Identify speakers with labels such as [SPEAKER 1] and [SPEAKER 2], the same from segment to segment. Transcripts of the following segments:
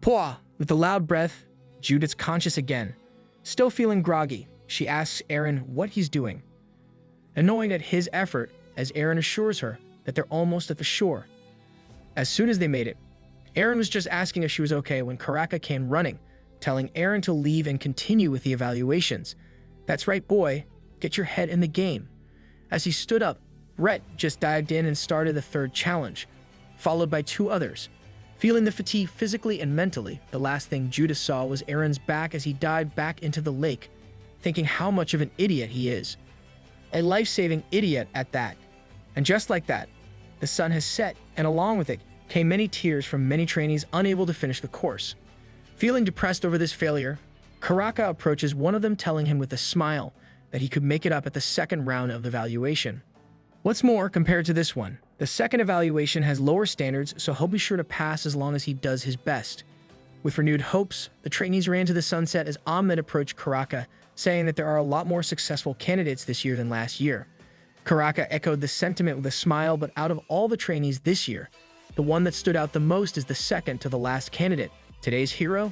[SPEAKER 1] Pwah! With a loud breath, Judith's conscious again. Still feeling groggy, she asks Aaron what he's doing. Annoyed at his effort, as Aaron assures her that they're almost at the shore. As soon as they made it, Aaron was just asking if she was okay when Karaka came running, telling Aaron to leave and continue with the evaluations. That's right, boy. Get your head in the game. As he stood up, Brett just dived in and started the third challenge, followed by two others. Feeling the fatigue physically and mentally, the last thing Judith saw was Aaron's back as he dived back into the lake, thinking how much of an idiot he is. A life-saving idiot at that. And just like that, the sun has set, and along with it came many tears from many trainees unable to finish the course. Feeling depressed over this failure, Karaka approaches one of them, telling him with a smile that he could make it up at the second round of the evaluation. What's more, compared to this one, the second evaluation has lower standards, so he'll be sure to pass as long as he does his best. With renewed hopes, the trainees ran to the sunset as Ahmed approached Karaka, saying that there are a lot more successful candidates this year than last year. Karaka echoed the sentiment with a smile, but out of all the trainees this year, the one that stood out the most is the second to the last candidate, today's hero,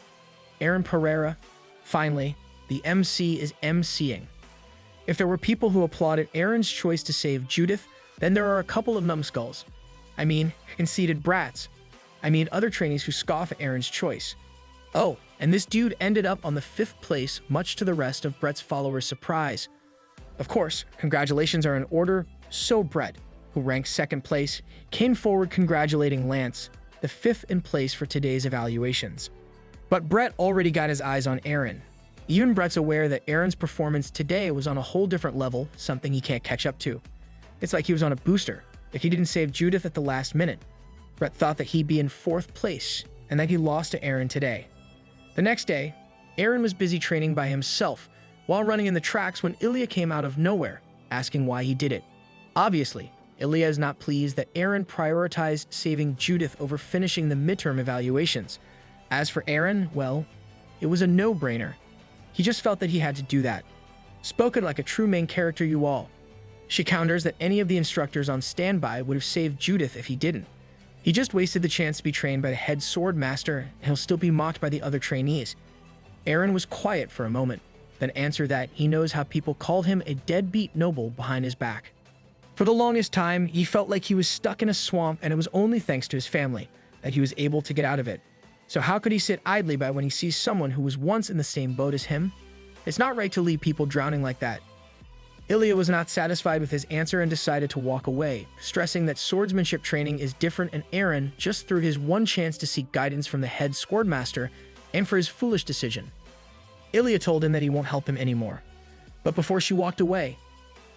[SPEAKER 1] Irene Pereira. Finally, the MC is MCing. If there were people who applauded Aaron's choice to save Judith, then there are a couple of numbskulls. I mean, conceited brats. I mean, other trainees who scoff at Aaron's choice. Oh, and this dude ended up on the 5th place, much to the rest of Brett's followers' surprise. Of course, congratulations are in order, so Brett, who ranked 2nd place, came forward congratulating Lance, the 5th in place for today's evaluations. But Brett already got his eyes on Aaron. Even Brett's aware that Aaron's performance today was on a whole different level, something he can't catch up to. It's like he was on a booster, if he didn't save Judith at the last minute. Brett thought that he'd be in 4th place, and that he lost to Aaron today. The next day, Aaron was busy training by himself while running in the tracks when Ilia came out of nowhere, asking why he did it. Obviously, Ilia is not pleased that Aaron prioritized saving Judith over finishing the midterm evaluations. As for Aaron, well, it was a no-brainer. He just felt that he had to do that. Spoken like a true main character, you all. She counters that any of the instructors on standby would have saved Judith if he didn't. He just wasted the chance to be trained by the head sword master, and he'll still be mocked by the other trainees. Aaron was quiet for a moment, then answered that he knows how people called him a deadbeat noble behind his back. For the longest time, he felt like he was stuck in a swamp, and it was only thanks to his family that he was able to get out of it. So how could he sit idly by when he sees someone who was once in the same boat as him? It's not right to leave people drowning like that. Ilia was not satisfied with his answer and decided to walk away, stressing that swordsmanship training is different, and Aaron just threw his one chance to seek guidance from the head swordmaster and for his foolish decision. Ilia told him that he won't help him anymore. But before she walked away,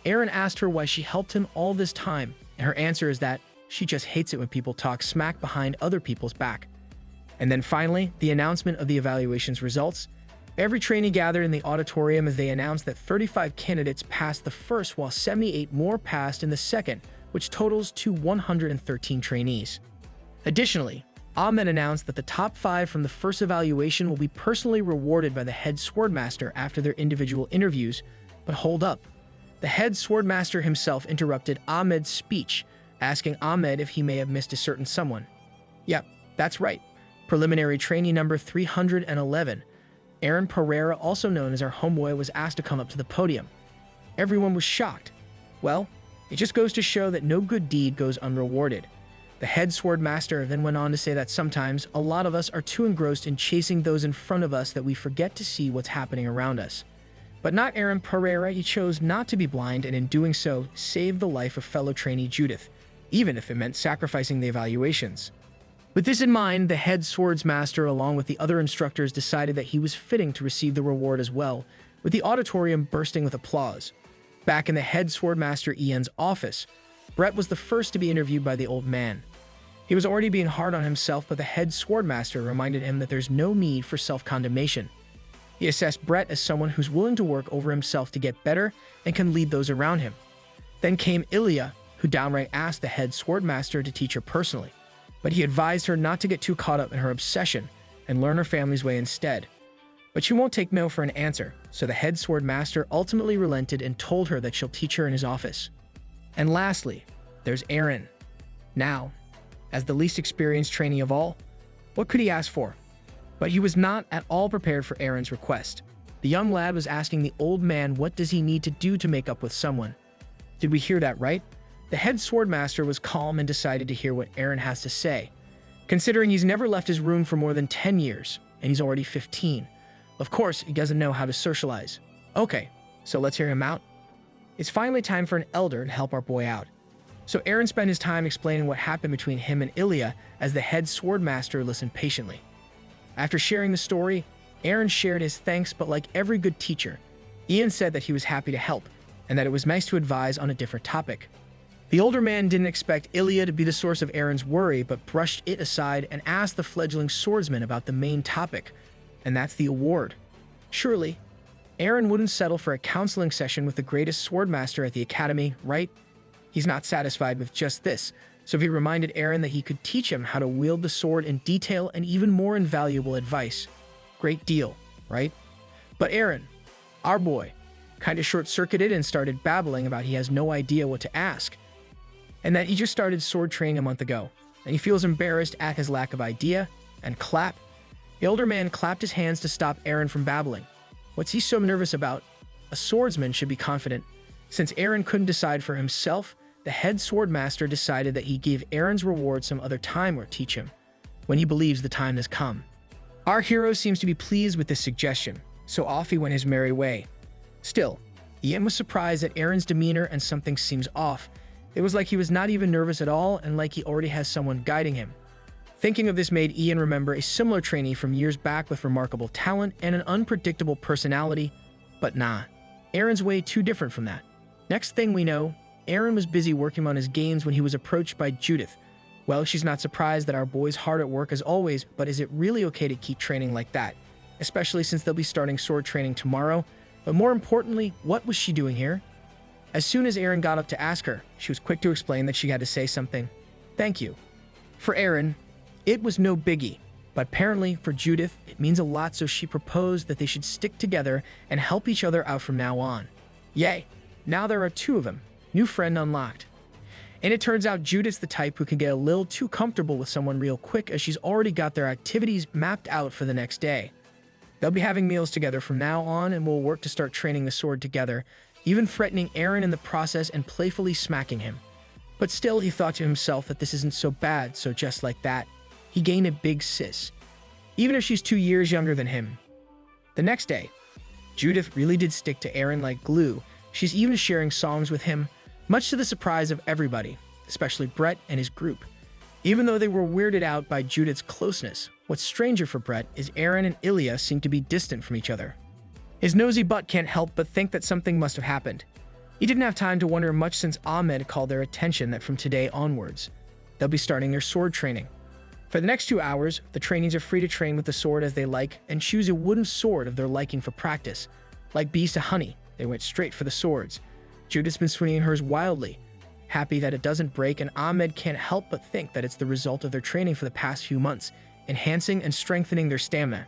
[SPEAKER 1] Aaron asked her why she helped him all this time, and her answer is that she just hates it when people talk smack behind other people's back. And then finally, the announcement of the evaluation's results. Every trainee gathered in the auditorium as they announced that 35 candidates passed the first while 78 more passed in the second, which totals to 113 trainees. Additionally, Ahmed announced that the top 5 from the first evaluation will be personally rewarded by the head swordmaster after their individual interviews. But hold up. The head swordmaster himself interrupted Ahmed's speech, asking Ahmed if he may have missed a certain someone. Yep, that's right. Preliminary trainee number 311. Irene Pereira, also known as our homeboy, was asked to come up to the podium. Everyone was shocked. Well, it just goes to show that no good deed goes unrewarded. The head sword master then went on to say that sometimes a lot of us are too engrossed in chasing those in front of us that we forget to see what's happening around us. But not Irene Pereira. He chose not to be blind, and in doing so, saved the life of fellow trainee Judith, even if it meant sacrificing the evaluations. With this in mind, the head swordsmaster, along with the other instructors, decided that he was fitting to receive the reward as well, with the auditorium bursting with applause. Back in the head swordmaster Ian's office, Brett was the first to be interviewed by the old man. He was already being hard on himself, but the head swordmaster reminded him that there's no need for self-condemnation. He assessed Brett as someone who's willing to work over himself to get better and can lead those around him. Then came Ilia, who downright asked the head swordmaster to teach her personally. But he advised her not to get too caught up in her obsession and learn her family's way instead. But she won't take no for an answer, so the head sword master ultimately relented and told her that she'll teach her in his office. And lastly, there's Aaron. Now, as the least experienced trainee of all, what could he ask for? But he was not at all prepared for Aaron's request. The young lad was asking the old man what does he need to do to make up with someone. Did we hear that right? The head swordmaster was calm and decided to hear what Aaron has to say, considering he's never left his room for more than 10 years, and he's already 15. Of course, he doesn't know how to socialize. Okay, so let's hear him out. It's finally time for an elder to help our boy out. So Aaron spent his time explaining what happened between him and Ilia as the head swordmaster listened patiently. After sharing the story, Aaron shared his thanks, but like every good teacher, Ian said that he was happy to help and that it was nice to advise on a different topic. The older man didn't expect Ilia to be the source of Aaron's worry, but brushed it aside and asked the fledgling swordsman about the main topic, and that's the award. Surely, Aaron wouldn't settle for a counseling session with the greatest swordmaster at the academy, right? He's not satisfied with just this, so he reminded Aaron that he could teach him how to wield the sword in detail and even more invaluable advice. Great deal, right? But Aaron, our boy, kind of short-circuited and started babbling about he has no idea what to ask, and that he just started sword training a month ago, and he feels embarrassed at his lack of idea, and clap. The older man clapped his hands to stop Aaron from babbling. What's he so nervous about? A swordsman should be confident. Since Aaron couldn't decide for himself, the head swordmaster decided that he'd give Aaron's reward some other time or teach him, when he believes the time has come. Our hero seems to be pleased with this suggestion, so off he went his merry way. Still, Ian was surprised at Aaron's demeanor and something seems off. It was like he was not even nervous at all and like he already has someone guiding him. Thinking of this made Ian remember a similar trainee from years back with remarkable talent and an unpredictable personality, but nah, Aaron's way too different from that. Next thing we know, Aaron was busy working on his games when he was approached by Judith. Well, she's not surprised that our boy's hard at work as always, but is it really okay to keep training like that? Especially since they'll be starting sword training tomorrow. But more importantly, what was she doing here? As soon as Aaron got up to ask her, she was quick to explain that she had to say something. Thank you. For Aaron, it was no biggie, but apparently for Judith, it means a lot, so she proposed that they should stick together and help each other out from now on. Yay, now there are two of them. New friend unlocked. And it turns out Judith's the type who can get a little too comfortable with someone real quick, as she's already got their activities mapped out for the next day. They'll be having meals together from now on and will work to start training the sword together, even threatening Aaron in the process and playfully smacking him. But still, he thought to himself that this isn't so bad, so just like that, he gained a big sis, even if she's 2 years younger than him. The next day, Judith really did stick to Aaron like glue. She's even sharing songs with him, much to the surprise of everybody, especially Brett and his group. Even though they were weirded out by Judith's closeness, what's stranger for Brett is Aaron and Ilia seem to be distant from each other. His nosy butt can't help but think that something must have happened. He didn't have time to wonder much since Ahmed called their attention that from today onwards, they'll be starting their sword training. For the next 2 hours, the trainees are free to train with the sword as they like and choose a wooden sword of their liking for practice. Like bees to honey, they went straight for the swords. Judith's been swinging hers wildly, happy that it doesn't break, and Ahmed can't help but think that it's the result of their training for the past few months, enhancing and strengthening their stamina.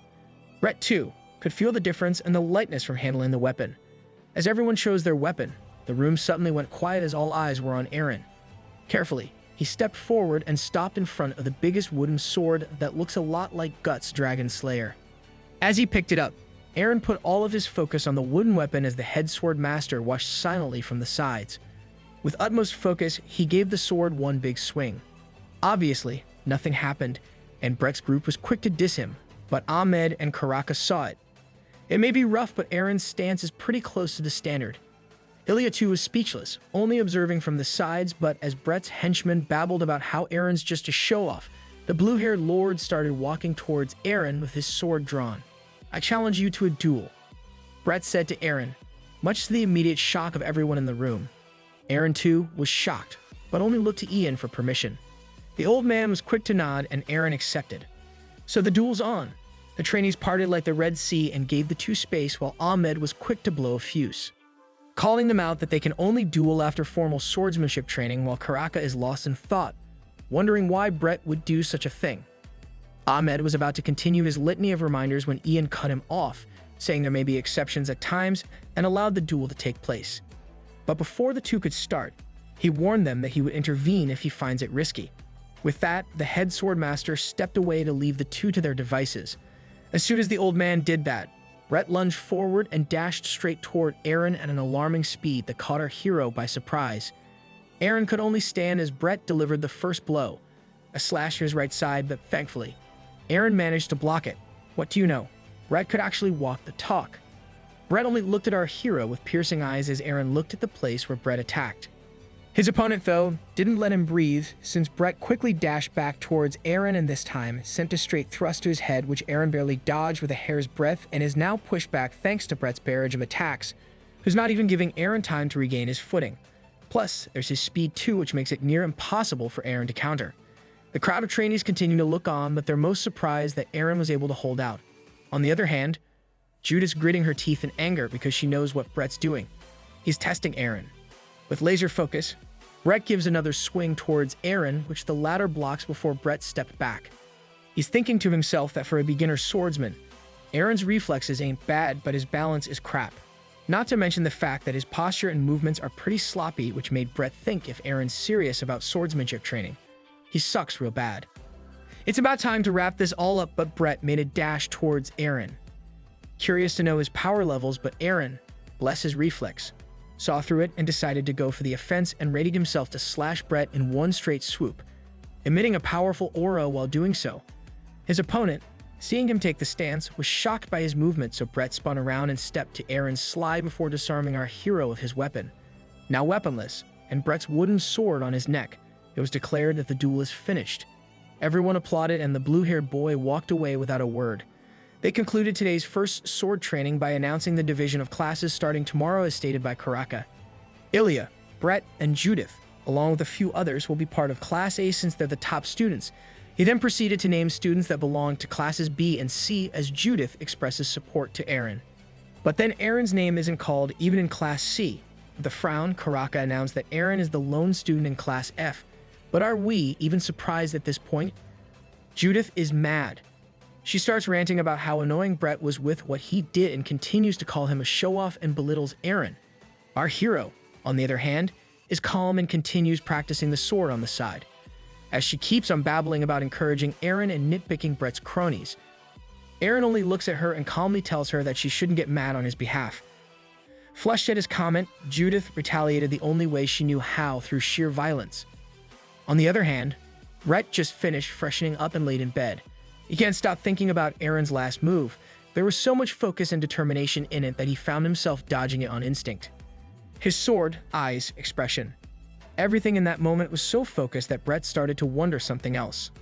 [SPEAKER 1] Brett, too, could feel the difference and the lightness from handling the weapon. As everyone chose their weapon, the room suddenly went quiet as all eyes were on Aaron. Carefully, he stepped forward and stopped in front of the biggest wooden sword that looks a lot like Guts' Dragon Slayer. As he picked it up, Aaron put all of his focus on the wooden weapon as the head sword master watched silently from the sides. With utmost focus, he gave the sword one big swing. Obviously, nothing happened, and Brett's group was quick to diss him, but Ahmed and Karaka saw it. It may be rough, but Aaron's stance is pretty close to the standard. Ilia too was speechless, only observing from the sides, but as Brett's henchmen babbled about how Aaron's just a show-off, the blue-haired lord started walking towards Aaron with his sword drawn. I challenge you to a duel, Brett said to Aaron, much to the immediate shock of everyone in the room. Aaron too was shocked, but only looked to Ian for permission. The old man was quick to nod and Aaron accepted. So the duel's on. The trainees parted like the Red Sea and gave the two space while Ahmed was quick to blow a fuse, calling them out that they can only duel after formal swordsmanship training, while Karaka is lost in thought, wondering why Brett would do such a thing. Ahmed was about to continue his litany of reminders when Ian cut him off, saying there may be exceptions at times, and allowed the duel to take place. But before the two could start, he warned them that he would intervene if he finds it risky. With that, the head swordmaster stepped away to leave the two to their devices. As soon as the old man did that, Brett lunged forward and dashed straight toward Aaron at an alarming speed that caught our hero by surprise. Aaron could only stand as Brett delivered the first blow, a slash to his right side, but thankfully, Aaron managed to block it. What do you know? Brett could actually walk the talk. Brett only looked at our hero with piercing eyes as Aaron looked at the place where Brett attacked. His opponent, though, didn't let him breathe, since Brett quickly dashed back towards Aaron and this time sent a straight thrust to his head, which Aaron barely dodged with a hair's breadth and is now pushed back thanks to Brett's barrage of attacks, who's not even giving Aaron time to regain his footing. Plus, there's his speed too, which makes it near impossible for Aaron to counter. The crowd of trainees continue to look on, but they're most surprised that Aaron was able to hold out. On the other hand, Judith's gritting her teeth in anger because she knows what Brett's doing. He's testing Aaron. With laser focus, Brett gives another swing towards Aaron, which the latter blocks before Brett stepped back. He's thinking to himself that for a beginner swordsman, Aaron's reflexes ain't bad, but his balance is crap. Not to mention the fact that his posture and movements are pretty sloppy, which made Brett think if Aaron's serious about swordsmanship training. He sucks real bad. It's about time to wrap this all up, but Brett made a dash towards Aaron. Curious to know his power levels, but Aaron, bless his reflex, saw through it and decided to go for the offense and readied himself to slash Brett in one straight swoop, emitting a powerful aura while doing so. His opponent, seeing him take the stance, was shocked by his movement, so Brett spun around and stepped to Aaron's slide before disarming our hero of his weapon. Now weaponless, and Brett's wooden sword on his neck, it was declared that the duel is finished. Everyone applauded and the blue-haired boy walked away without a word. They concluded today's first sword training by announcing the division of classes starting tomorrow as stated by Karaka. Ilia, Brett, and Judith, along with a few others, will be part of Class A since they're the top students. He then proceeded to name students that belong to Classes B and C as Judith expresses support to Aaron. But then Aaron's name isn't called even in Class C. With a frown, Karaka announced that Aaron is the lone student in Class F. But are we even surprised at this point? Judith is mad. She starts ranting about how annoying Brett was with what he did and continues to call him a show-off and belittles Aaron. Our hero, on the other hand, is calm and continues practicing the sword on the side, as she keeps on babbling about encouraging Aaron and nitpicking Brett's cronies. Aaron only looks at her and calmly tells her that she shouldn't get mad on his behalf. Flushed at his comment, Judith retaliated the only way she knew how, through sheer violence. On the other hand, Brett just finished freshening up and laid in bed. He can't stop thinking about Aaron's last move. There was so much focus and determination in it that he found himself dodging it on instinct. His sword, eyes, expression. Everything in that moment was so focused that Brett started to wonder something else.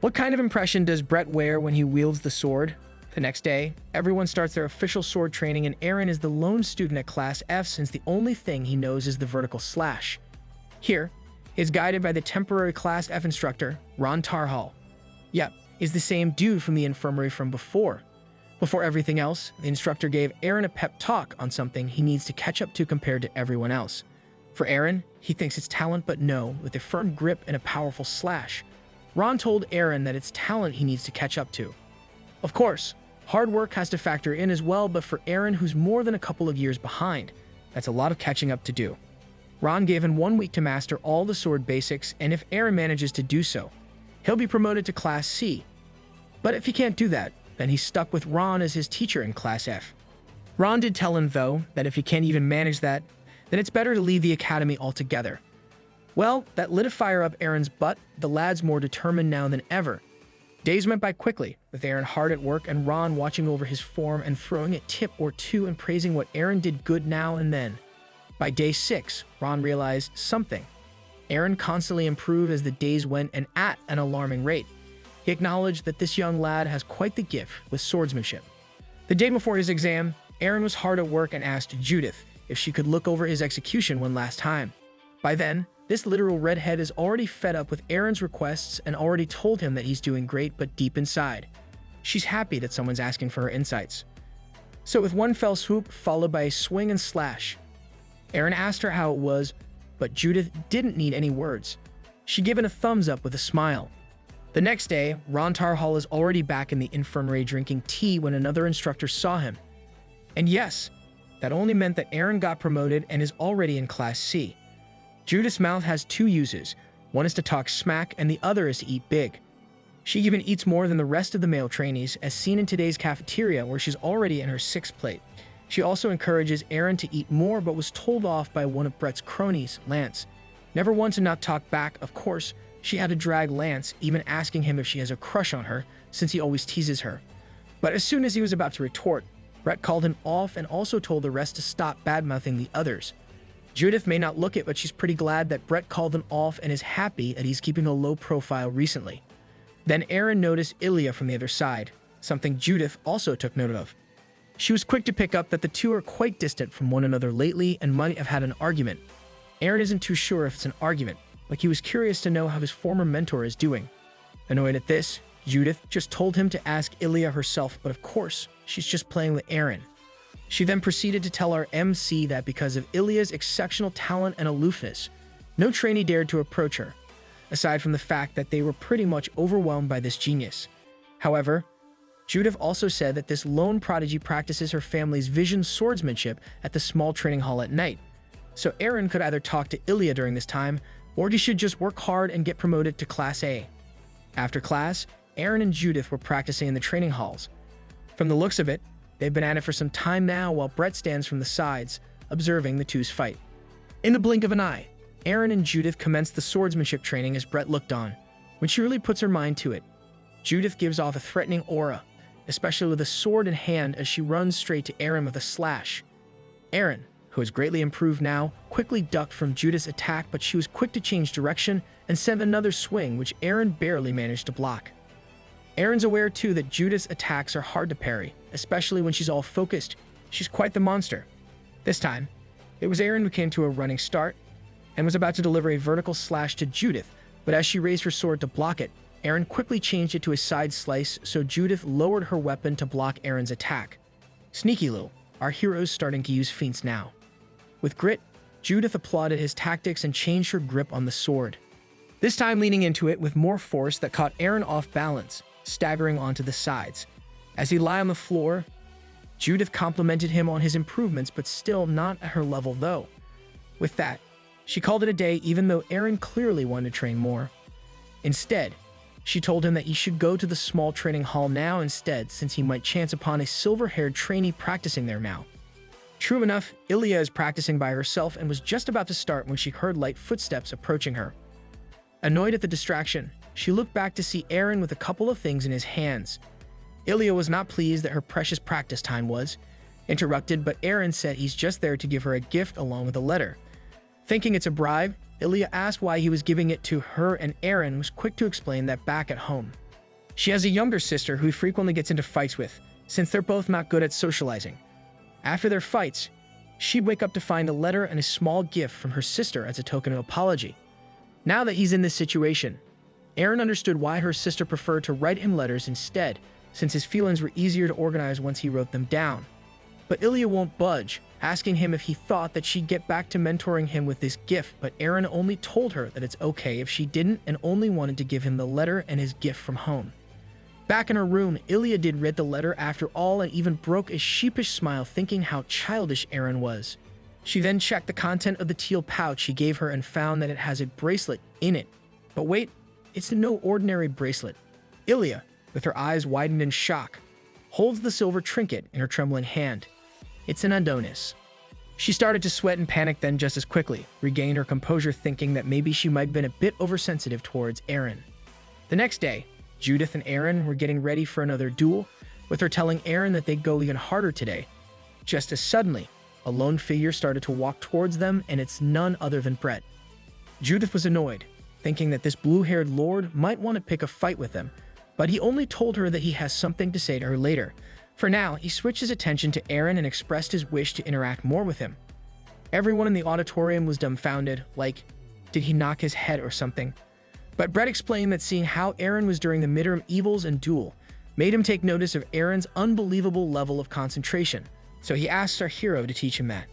[SPEAKER 1] What kind of impression does Brett wear when he wields the sword? The next day, everyone starts their official sword training and Aaron is the lone student at Class F since the only thing he knows is the vertical slash. Here, he is guided by the temporary Class F instructor, Ron Tarhal. Yep, is the same dude from the infirmary from before. Before everything else, the instructor gave Aaron a pep talk on something he needs to catch up to compared to everyone else. For Aaron, he thinks it's talent, but no, with a firm grip and a powerful slash. Ron told Aaron that it's talent he needs to catch up to. Of course, hard work has to factor in as well, but for Aaron, who's more than a couple of years behind, that's a lot of catching up to do. Ron gave him 1 week to master all the sword basics, and if Aaron manages to do so, he'll be promoted to Class C. But if he can't do that, then he's stuck with Ron as his teacher in Class F. Ron did tell him, though, that if he can't even manage that, then it's better to leave the academy altogether. Well, that lit a fire up Aaron's butt. The lad's more determined now than ever. Days went by quickly, with Aaron hard at work and Ron watching over his form and throwing a tip or two and praising what Aaron did good now and then. By day 6, Ron realized something. Aaron constantly improved as the days went and at an alarming rate. He acknowledged that this young lad has quite the gift with swordsmanship. The day before his exam, Aaron was hard at work and asked Judith if she could look over his execution one last time. By then, this literal redhead is already fed up with Aaron's requests and already told him that he's doing great, but deep inside, she's happy that someone's asking for her insights. So with one fell swoop followed by a swing and slash, Aaron asked her how it was, but Judith didn't need any words. She gave it a thumbs up with a smile. The next day, Ron Tarhal is already back in the infirmary drinking tea when another instructor saw him. And yes, that only meant that Aaron got promoted and is already in Class C. Judith's mouth has 2 uses. One is to talk smack and the other is to eat big. She even eats more than the rest of the male trainees, as seen in today's cafeteria where she's already in her 6th plate. She also encourages Aaron to eat more but was told off by one of Brett's cronies, Lance. Never one to not talk back, of course, she had to drag Lance, even asking him if she has a crush on her, since he always teases her. But as soon as he was about to retort, Brett called him off and also told the rest to stop bad-mouthing the others. Judith may not look it, but she's pretty glad that Brett called him off and is happy that he's keeping a low profile recently. Then Aaron noticed Ilia from the other side, something Judith also took note of. She was quick to pick up that the two are quite distant from one another lately and might have had an argument. Aaron isn't too sure if it's an argument, but he was curious to know how his former mentor is doing. Annoyed at this, Judith just told him to ask Ilia herself, but of course, she's just playing with Aaron. She then proceeded to tell our MC that because of Ilia's exceptional talent and aloofness, no trainee dared to approach her, aside from the fact that they were pretty much overwhelmed by this genius. However, Judith also said that this lone prodigy practices her family's vision swordsmanship at the small training hall at night, so Aaron could either talk to Ilia during this time, or he should just work hard and get promoted to Class A. After class, Aaron and Judith were practicing in the training halls. From the looks of it, they've been at it for some time now while Brett stands from the sides, observing the two's fight. In the blink of an eye, Aaron and Judith commenced the swordsmanship training as Brett looked on. When she really puts her mind to it, Judith gives off a threatening aura, especially with a sword in hand as she runs straight to Aaron with a slash. Aaron, who has greatly improved now, quickly ducked from Judith's attack, but she was quick to change direction and send another swing which Aaron barely managed to block. Aaron's aware too that Judith's attacks are hard to parry, especially when she's all focused. She's quite the monster. This time, it was Aaron who came to a running start and was about to deliver a vertical slash to Judith, but as she raised her sword to block it, Aaron quickly changed it to a side slice, so Judith lowered her weapon to block Aaron's attack. Sneaky Lou, our hero's starting to use feints now. With grit, Judith applauded his tactics and changed her grip on the sword, this time leaning into it with more force that caught Aaron off balance, staggering onto the sides. As he lay on the floor, Judith complimented him on his improvements, but still not at her level though. With that, she called it a day even though Aaron clearly wanted to train more. Instead, she told him that he should go to the small training hall now instead, since he might chance upon a silver-haired trainee practicing there now. True enough, Ilia is practicing by herself and was just about to start when she heard light footsteps approaching her. Annoyed at the distraction, she looked back to see Aaron with a couple of things in his hands. Ilia was not pleased that her precious practice time was interrupted, but Aaron said he's just there to give her a gift along with a letter. Thinking it's a bribe, Ilia asked why he was giving it to her, and Aaron was quick to explain that back at home, she has a younger sister who he frequently gets into fights with, since they're both not good at socializing. After their fights, she'd wake up to find a letter and a small gift from her sister as a token of apology. Now that he's in this situation, Aaron understood why her sister preferred to write him letters instead, since his feelings were easier to organize once he wrote them down. But Ilia won't budge, asking him if he thought that she'd get back to mentoring him with this gift, but Aaron only told her that it's okay if she didn't and only wanted to give him the letter and his gift from home. Back in her room, Ilia did read the letter after all and even broke a sheepish smile thinking how childish Aaron was. She then checked the content of the teal pouch he gave her and found that it has a bracelet in it. But wait, it's no ordinary bracelet. Ilia, with her eyes widened in shock, holds the silver trinket in her trembling hand. It's an Adonis. She started to sweat and panic, then just as quickly regained her composure, thinking that maybe she might have been a bit oversensitive towards Aaron. The next day, Judith and Aaron were getting ready for another duel, with her telling Aaron that they'd go even harder today. Just as suddenly, a lone figure started to walk towards them, and it's none other than Brett. Judith was annoyed, thinking that this blue-haired lord might want to pick a fight with them, but he only told her that he has something to say to her later. For now, he switched his attention to Aaron and expressed his wish to interact more with him. Everyone in the auditorium was dumbfounded, like, did he knock his head or something? But Brett explained that seeing how Aaron was during the midterm evils and duel made him take notice of Aaron's unbelievable level of concentration, so he asked our hero to teach him that.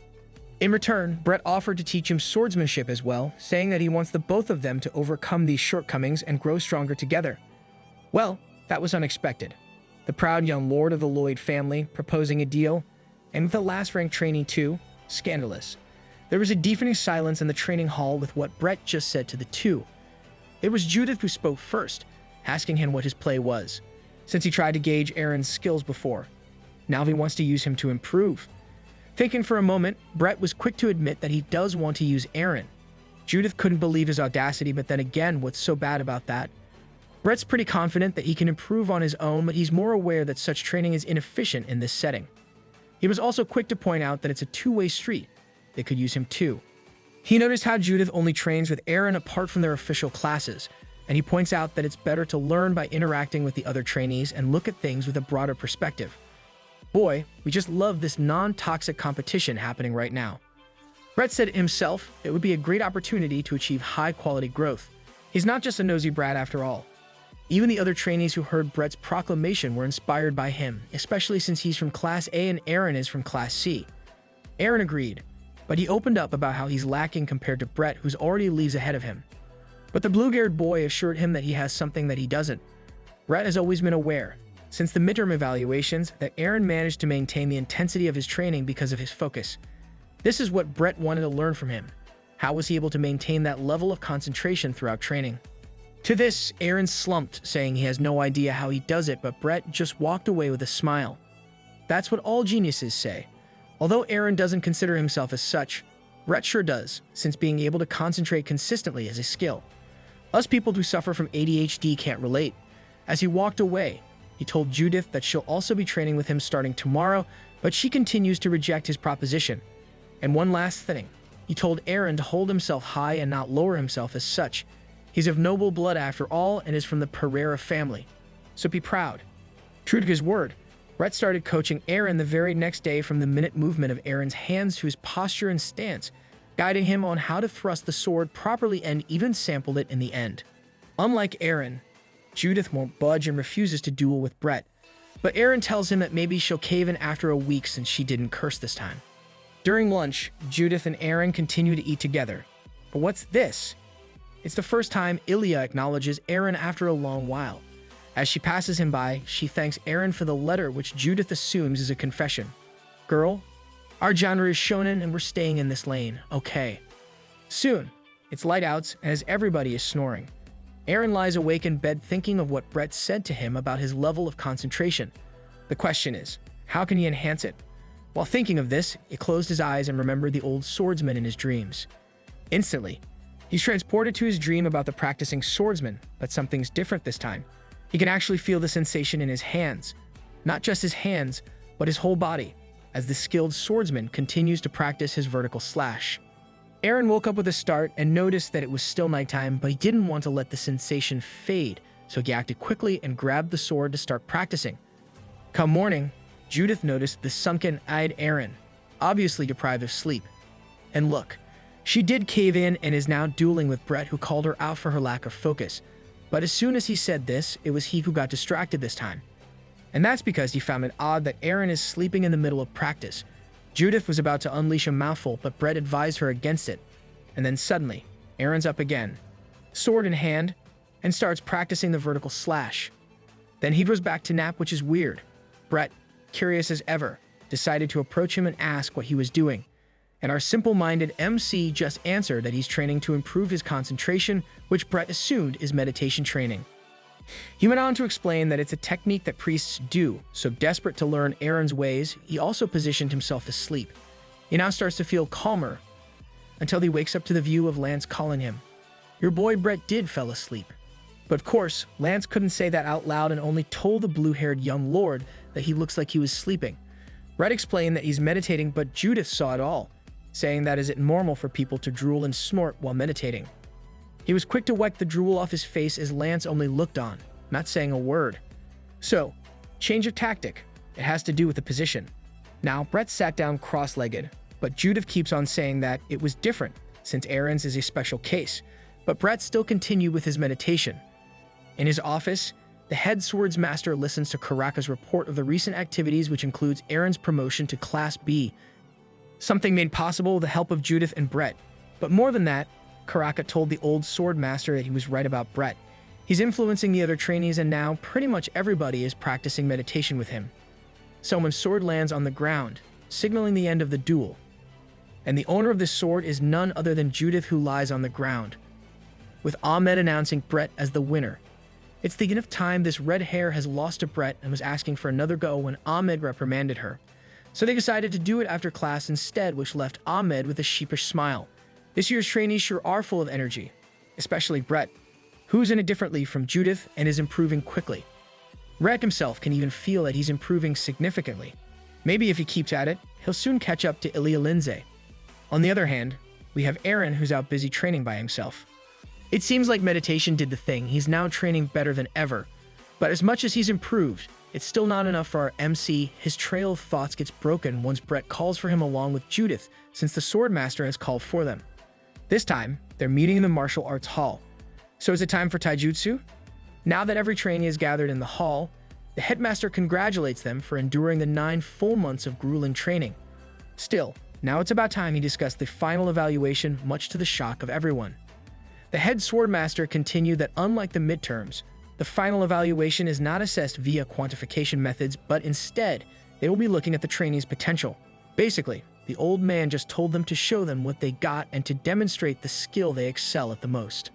[SPEAKER 1] In return, Brett offered to teach him swordsmanship as well, saying that he wants the both of them to overcome these shortcomings and grow stronger together. Well, that was unexpected. The proud young lord of the Lloyd family proposing a deal, and with the last-ranked trainee too, scandalous. There was a deafening silence in the training hall with what Brett just said to the two. It was Judith who spoke first, asking him what his play was, since he tried to gauge Aaron's skills before. Now he wants to use him to improve. Thinking for a moment, Brett was quick to admit that he does want to use Aaron. Judith couldn't believe his audacity, but then again, what's so bad about that? Brett's pretty confident that he can improve on his own, but he's more aware that such training is inefficient in this setting. He was also quick to point out that it's a two-way street. They could use him too. He noticed how Judith only trains with Aaron apart from their official classes, and he points out that it's better to learn by interacting with the other trainees and look at things with a broader perspective. Boy, we just love this non-toxic competition happening right now. Brett said himself it would be a great opportunity to achieve high-quality growth. He's not just a nosy brat after all. Even the other trainees who heard Brett's proclamation were inspired by him, especially since he's from Class A and Aaron is from Class C. Aaron agreed, but he opened up about how he's lacking compared to Brett, who's already leagues ahead of him. But the blue-haired boy assured him that he has something that he doesn't. Brett has always been aware, since the midterm evaluations, that Aaron managed to maintain the intensity of his training because of his focus. This is what Brett wanted to learn from him. How was he able to maintain that level of concentration throughout training? To this, Aaron slumped, saying he has no idea how he does it, but Brett just walked away with a smile. That's what all geniuses say. Although Aaron doesn't consider himself as such, Brett sure does, since being able to concentrate consistently is a skill. Us people who suffer from ADHD can't relate. As he walked away, he told Judith that she'll also be training with him starting tomorrow, but she continues to reject his proposition. And one last thing, he told Aaron to hold himself high and not lower himself as such. He's of noble blood after all and is from the Pereira family, so be proud. True to his word, Brett started coaching Aaron the very next day, from the minute movement of Aaron's hands to his posture and stance, guiding him on how to thrust the sword properly and even sampled it in the end. Unlike Aaron, Judith won't budge and refuses to duel with Brett, but Aaron tells him that maybe she'll cave in after a week since she didn't curse this time. During lunch, Judith and Aaron continue to eat together. But what's this? It's the first time Ilia acknowledges Aaron after a long while. As she passes him by, she thanks Aaron for the letter, which Judith assumes is a confession. Girl, our genre is shonen and we're staying in this lane, okay. Soon, it's light outs as everybody is snoring. Aaron lies awake in bed thinking of what Brett said to him about his level of concentration. The question is, how can he enhance it? While thinking of this, he closed his eyes and remembered the old swordsman in his dreams. Instantly, he's transported to his dream about the practicing swordsman, but something's different this time. He can actually feel the sensation in his hands. Not just his hands, but his whole body, as the skilled swordsman continues to practice his vertical slash. Aaron woke up with a start and noticed that it was still nighttime, but he didn't want to let the sensation fade, so he acted quickly and grabbed the sword to start practicing. Come morning, Judith noticed the sunken-eyed Aaron, obviously deprived of sleep. And look, she did cave in and is now dueling with Brett, who called her out for her lack of focus. But as soon as he said this, it was he who got distracted this time. And that's because he found it odd that Aaron is sleeping in the middle of practice. Judith was about to unleash a mouthful, but Brett advised her against it. And then suddenly, Aaron's up again, sword in hand, and starts practicing the vertical slash. Then he goes back to nap, which is weird. Brett, curious as ever, decided to approach him and ask what he was doing. And our simple-minded MC just answered that he's training to improve his concentration, which Brett assumed is meditation training. He went on to explain that it's a technique that priests do, so desperate to learn Aaron's ways, he also positioned himself to sleep. He now starts to feel calmer, until he wakes up to the view of Lance calling him. Your boy Brett did fell asleep. But of course, Lance couldn't say that out loud and only told the blue-haired young lord that he looks like he was sleeping. Brett explained that he's meditating, but Judith saw it all, saying that is it normal for people to drool and snort while meditating. He was quick to wipe the drool off his face as Lance only looked on, not saying a word. So, change of tactic. It has to do with the position. Now, Brett sat down cross-legged, but Judith keeps on saying that it was different, since Aaron's is a special case, but Brett still continued with his meditation. In his office, the head swords master listens to Karaka's report of the recent activities, which includes Aaron's promotion to Class B, something made possible with the help of Judith and Brett. But more than that, Karaka told the old sword master that he was right about Brett. He's influencing the other trainees, and now pretty much everybody is practicing meditation with him. Someone's sword lands on the ground, signaling the end of the duel. And the owner of this sword is none other than Judith, who lies on the ground, with Ahmed announcing Brett as the winner. It's the enough time this red hair has lost to Brett and was asking for another go when Ahmed reprimanded her. So they decided to do it after class instead, which left Ahmed with a sheepish smile. This year's trainees sure are full of energy, especially Brett, who's in it differently from Judith and is improving quickly. Brett himself can even feel that he's improving significantly. Maybe if he keeps at it, he'll soon catch up to Ilia Lindsay. On the other hand, we have Aaron, who's out busy training by himself. It seems like meditation did the thing. He's now training better than ever. But as much as he's improved, it's still not enough for our MC. His trail of thoughts gets broken once Brett calls for him along with Judith, since the swordmaster has called for them. This time, they're meeting in the martial arts hall. So is it time for taijutsu? Now that every trainee is gathered in the hall, the headmaster congratulates them for enduring the 9 full months of grueling training. Still, now it's about time he discussed the final evaluation, much to the shock of everyone. The head swordmaster continued that unlike the midterms, the final evaluation is not assessed via quantification methods, but instead, they will be looking at the trainees' potential. Basically, the old man just told them to show them what they got and to demonstrate the skill they excel at the most.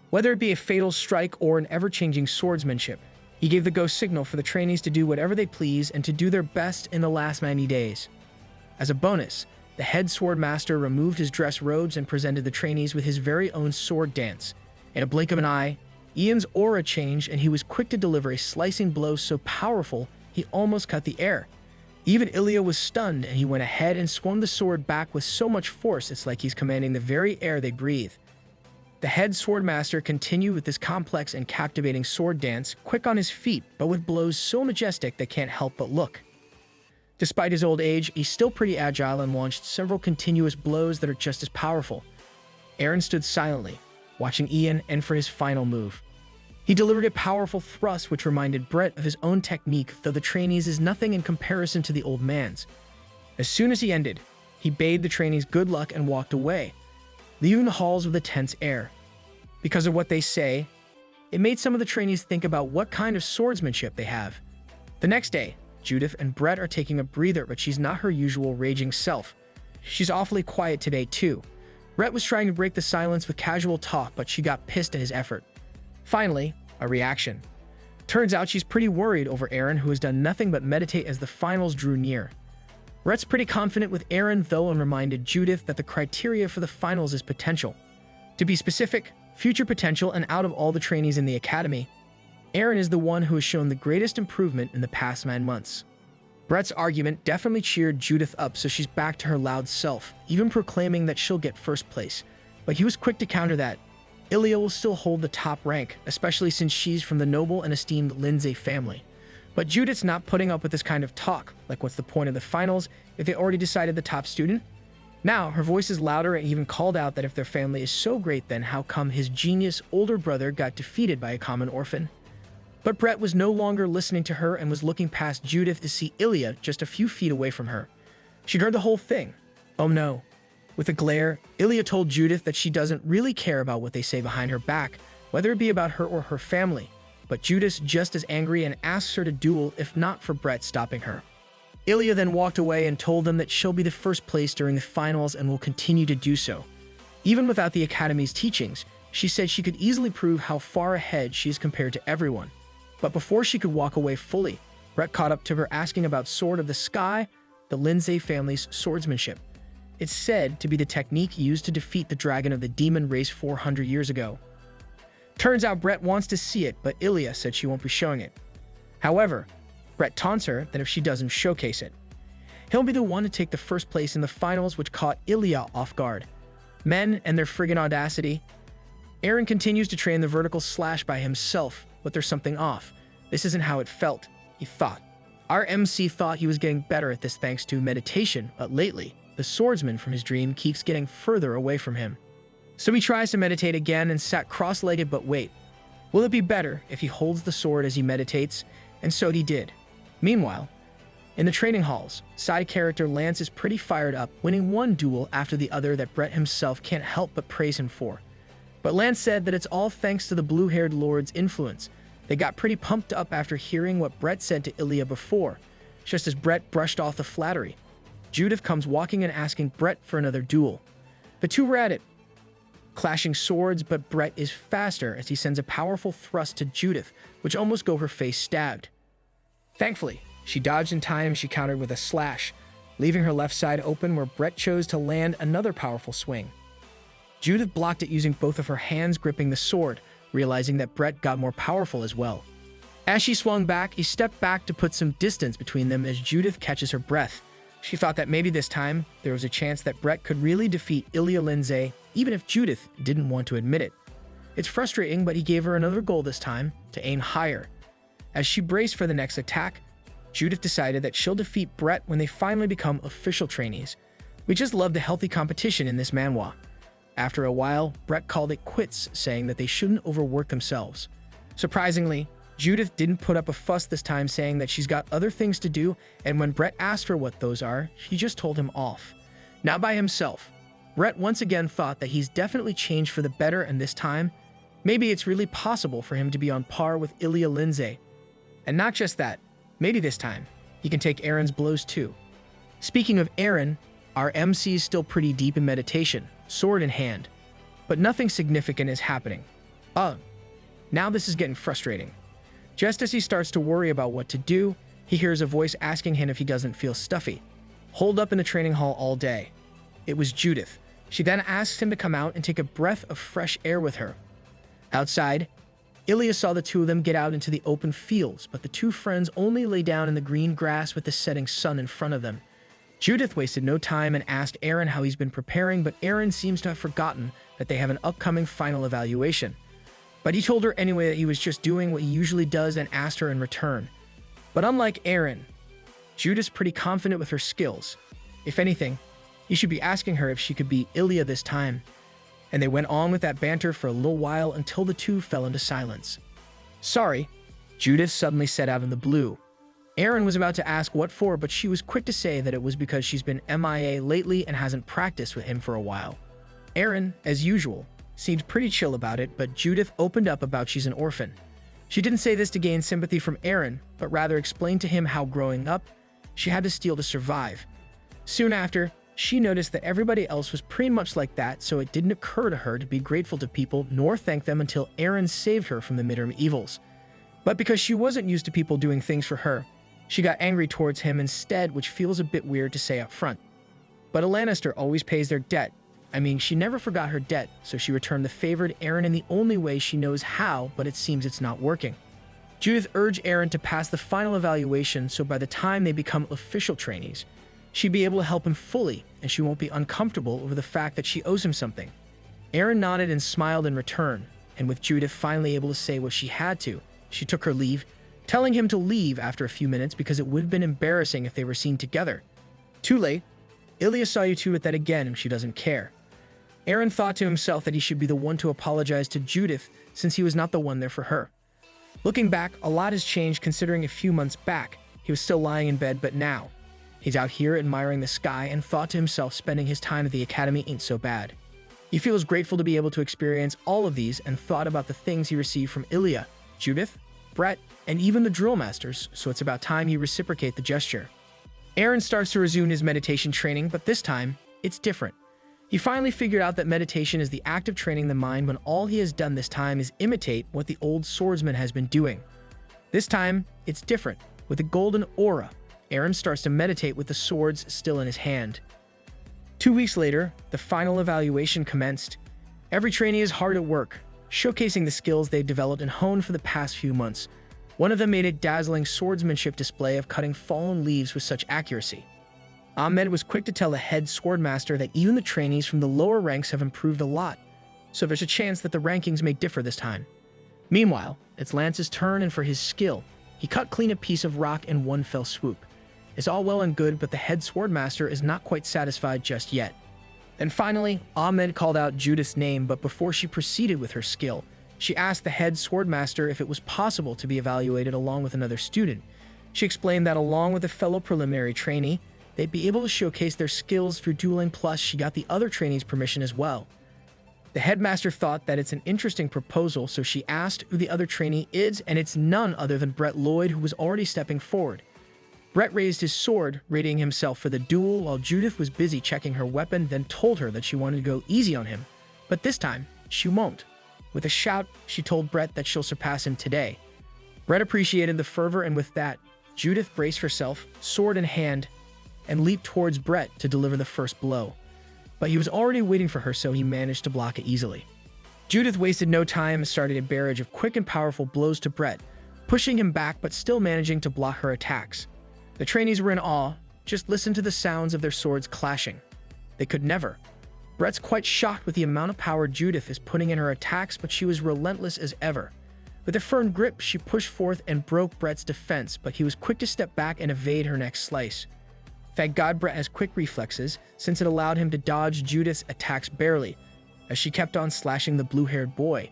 [SPEAKER 1] Whether it be a fatal strike or an ever-changing swordsmanship, he gave the go signal for the trainees to do whatever they please and to do their best in the last 90 days. As a bonus, the head swordmaster removed his dress robes and presented the trainees with his very own sword dance. In a blink of an eye, Ian's aura changed and he was quick to deliver a slicing blow so powerful he almost cut the air. Even Ilia was stunned and he went ahead and swung the sword back with so much force it's like he's commanding the very air they breathe. The head swordmaster continued with this complex and captivating sword dance, quick on his feet but with blows so majestic they can't help but look. Despite his old age, he's still pretty agile and launched several continuous blows that are just as powerful. Aaron stood silently, watching Ian end for his final move. He delivered a powerful thrust which reminded Brett of his own technique, though the trainees is nothing in comparison to the old man's. As soon as he ended, he bade the trainees good luck and walked away, leaving the halls with a tense air. Because of what they say, it made some of the trainees think about what kind of swordsmanship they have. The next day, Judith and Brett are taking a breather, but she's not her usual raging self. She's awfully quiet today, too. Brett was trying to break the silence with casual talk, but she got pissed at his effort. Finally, a reaction. Turns out she's pretty worried over Aaron, who has done nothing but meditate as the finals drew near. Brett's pretty confident with Aaron, though, and reminded Judith that the criteria for the finals is potential. To be specific, future potential, and out of all the trainees in the academy, Aaron is the one who has shown the greatest improvement in the past 9 months. Brett's argument definitely cheered Judith up, so she's back to her loud self, even proclaiming that she'll get first place. But he was quick to counter that. Ilia will still hold the top rank, especially since she's from the noble and esteemed Lindsay family. But Judith's not putting up with this kind of talk, like what's the point of the finals if they already decided the top student? Now, her voice is louder and even called out that if their family is so great, then how come his genius older brother got defeated by a common orphan? But Brett was no longer listening to her and was looking past Judith to see Ilia just a few feet away from her. She'd heard the whole thing. Oh no. With a glare, Ilia told Judith that she doesn't really care about what they say behind her back, whether it be about her or her family. But Judith's just as angry and asks her to duel if not for Brett stopping her. Ilia then walked away and told them that she'll be the first place during the finals and will continue to do so. Even without the Academy's teachings, she said she could easily prove how far ahead she is compared to everyone. But before she could walk away fully, Brett caught up to her asking about Sword of the Sky, the Lindsay family's swordsmanship. It's said to be the technique used to defeat the dragon of the demon race 400 years ago. Turns out Brett wants to see it, but Ilia said she won't be showing it. However, Brett taunts her that if she doesn't showcase it, he'll be the one to take the first place in the finals, which caught Ilia off guard. Men and their friggin' audacity. Aaron continues to train the vertical slash by himself, but there's something off. This isn't how it felt, he thought. Our MC thought he was getting better at this thanks to meditation, but lately, the swordsman from his dream keeps getting further away from him. So he tries to meditate again and sat cross-legged, but wait. Will it be better if he holds the sword as he meditates? And so he did. Meanwhile, in the training halls, side character Lance is pretty fired up, winning one duel after the other that Brett himself can't help but praise him for. But Lance said that it's all thanks to the blue-haired lord's influence. They got pretty pumped up after hearing what Brett said to Ilia before, just as Brett brushed off the flattery. Judith comes walking and asking Brett for another duel. The two were at it. clashing swords, but Brett is faster as he sends a powerful thrust to Judith, which almost got her face stabbed. Thankfully, she dodged in time and she countered with a slash, leaving her left side open where Brett chose to land another powerful swing. Judith blocked it using both of her hands gripping the sword, realizing that Brett got more powerful as well. As she swung back, he stepped back to put some distance between them as Judith catches her breath. She thought that maybe this time, there was a chance that Brett could really defeat Ilia, even if Judith didn't want to admit it. It's frustrating, but he gave her another goal this time, to aim higher. As she braced for the next attack, Judith decided that she'll defeat Brett when they finally become official trainees. We just love the healthy competition in this manhwa. After a while, Brett called it quits, saying that they shouldn't overwork themselves. Surprisingly, Judith didn't put up a fuss this time, saying that she's got other things to do, and when Brett asked her what those are, she just told him off. Not by himself. Brett once again thought that he's definitely changed for the better, and this time, maybe it's really possible for him to be on par with Ilia. And not just that, maybe this time, he can take Aaron's blows too. Speaking of Aaron, our MC is still pretty deep in meditation, sword in hand. But nothing significant is happening. Now this is getting frustrating. Just as he starts to worry about what to do, he hears a voice asking him if he doesn't feel stuffy. Holed up in the training hall all day. It was Judith. She then asks him to come out and take a breath of fresh air with her. Outside, Ilia saw the two of them get out into the open fields, but the two friends only lay down in the green grass with the setting sun in front of them. Judith wasted no time and asked Aaron how he's been preparing, but Aaron seems to have forgotten that they have an upcoming final evaluation. But he told her anyway that he was just doing what he usually does and asked her in return. But unlike Aaron, Judith's pretty confident with her skills. If anything, he should be asking her if she could beat Ilia this time. And they went on with that banter for a little while until the two fell into silence. Sorry, Judith suddenly said out in the blue. Aaron was about to ask what for, but she was quick to say that it was because she's been MIA lately and hasn't practiced with him for a while. Aaron, as usual, seemed pretty chill about it, but Judith opened up about she's an orphan. She didn't say this to gain sympathy from Aaron, but rather explained to him how growing up, she had to steal to survive. Soon after, she noticed that everybody else was pretty much like that, so it didn't occur to her to be grateful to people nor thank them until Aaron saved her from the midterm evils. But because she wasn't used to people doing things for her, she got angry towards him instead, which feels a bit weird to say up front. But a Lannister always pays their debt. I mean, she never forgot her debt, so she returned the favor to Aaron in the only way she knows how, but it seems it's not working. Judith urged Aaron to pass the final evaluation so by the time they become official trainees, she'd be able to help him fully, and she won't be uncomfortable over the fact that she owes him something. Aaron nodded and smiled in return, and with Judith finally able to say what she had to, she took her leave, telling him to leave after a few minutes because it would have been embarrassing if they were seen together. Too late. Ilia saw you two at that again, and she doesn't care. Aaron thought to himself that he should be the one to apologize to Judith since he was not the one there for her. Looking back, a lot has changed considering a few months back, he was still lying in bed, but now, he's out here admiring the sky and thought to himself spending his time at the academy ain't so bad. He feels grateful to be able to experience all of these and thought about the things he received from Ilia, Judith, Brett, and even the drill masters, so it's about time he reciprocate the gesture. Aaron starts to resume his meditation training, but this time, it's different. He finally figured out that meditation is the act of training the mind when all he has done this time is imitate what the old swordsman has been doing. This time, it's different. With a golden aura, Aaron starts to meditate with the swords still in his hand. 2 weeks later, the final evaluation commenced. Every trainee is hard at work, showcasing the skills they've developed and honed for the past few months. One of them made a dazzling swordsmanship display of cutting fallen leaves with such accuracy. Ahmed was quick to tell the head swordmaster that even the trainees from the lower ranks have improved a lot, so there's a chance that the rankings may differ this time. Meanwhile, it's Lance's turn, and for his skill, he cut clean a piece of rock in one fell swoop. It's all well and good, but the head swordmaster is not quite satisfied just yet. Then finally, Ahmed called out Judith's name, but before she proceeded with her skill, she asked the head swordmaster if it was possible to be evaluated along with another student. She explained that along with a fellow preliminary trainee, they'd be able to showcase their skills through dueling, plus she got the other trainees' permission as well. The headmaster thought that it's an interesting proposal, so she asked who the other trainee is, and it's none other than Brett Lloyd, who was already stepping forward. Brett raised his sword, readying himself for the duel, while Judith was busy checking her weapon, then told her that she wanted to go easy on him, But this time, she won't. With a shout, she told Brett that she'll surpass him today. Brett appreciated the fervor, and with that, Judith braced herself, sword in hand, and leaped towards Brett to deliver the first blow. But he was already waiting for her, so he managed to block it easily. Judith wasted no time and started a barrage of quick and powerful blows to Brett, pushing him back but still managing to block her attacks. The trainees were in awe. Just listen to the sounds of their swords clashing. They could never. Brett's quite shocked with the amount of power Judith is putting in her attacks, but she was relentless as ever. With a firm grip, she pushed forth and broke Brett's defense, but he was quick to step back and evade her next slice. Thank God Brett has quick reflexes, since it allowed him to dodge Judith's attacks barely, as she kept on slashing the blue-haired boy.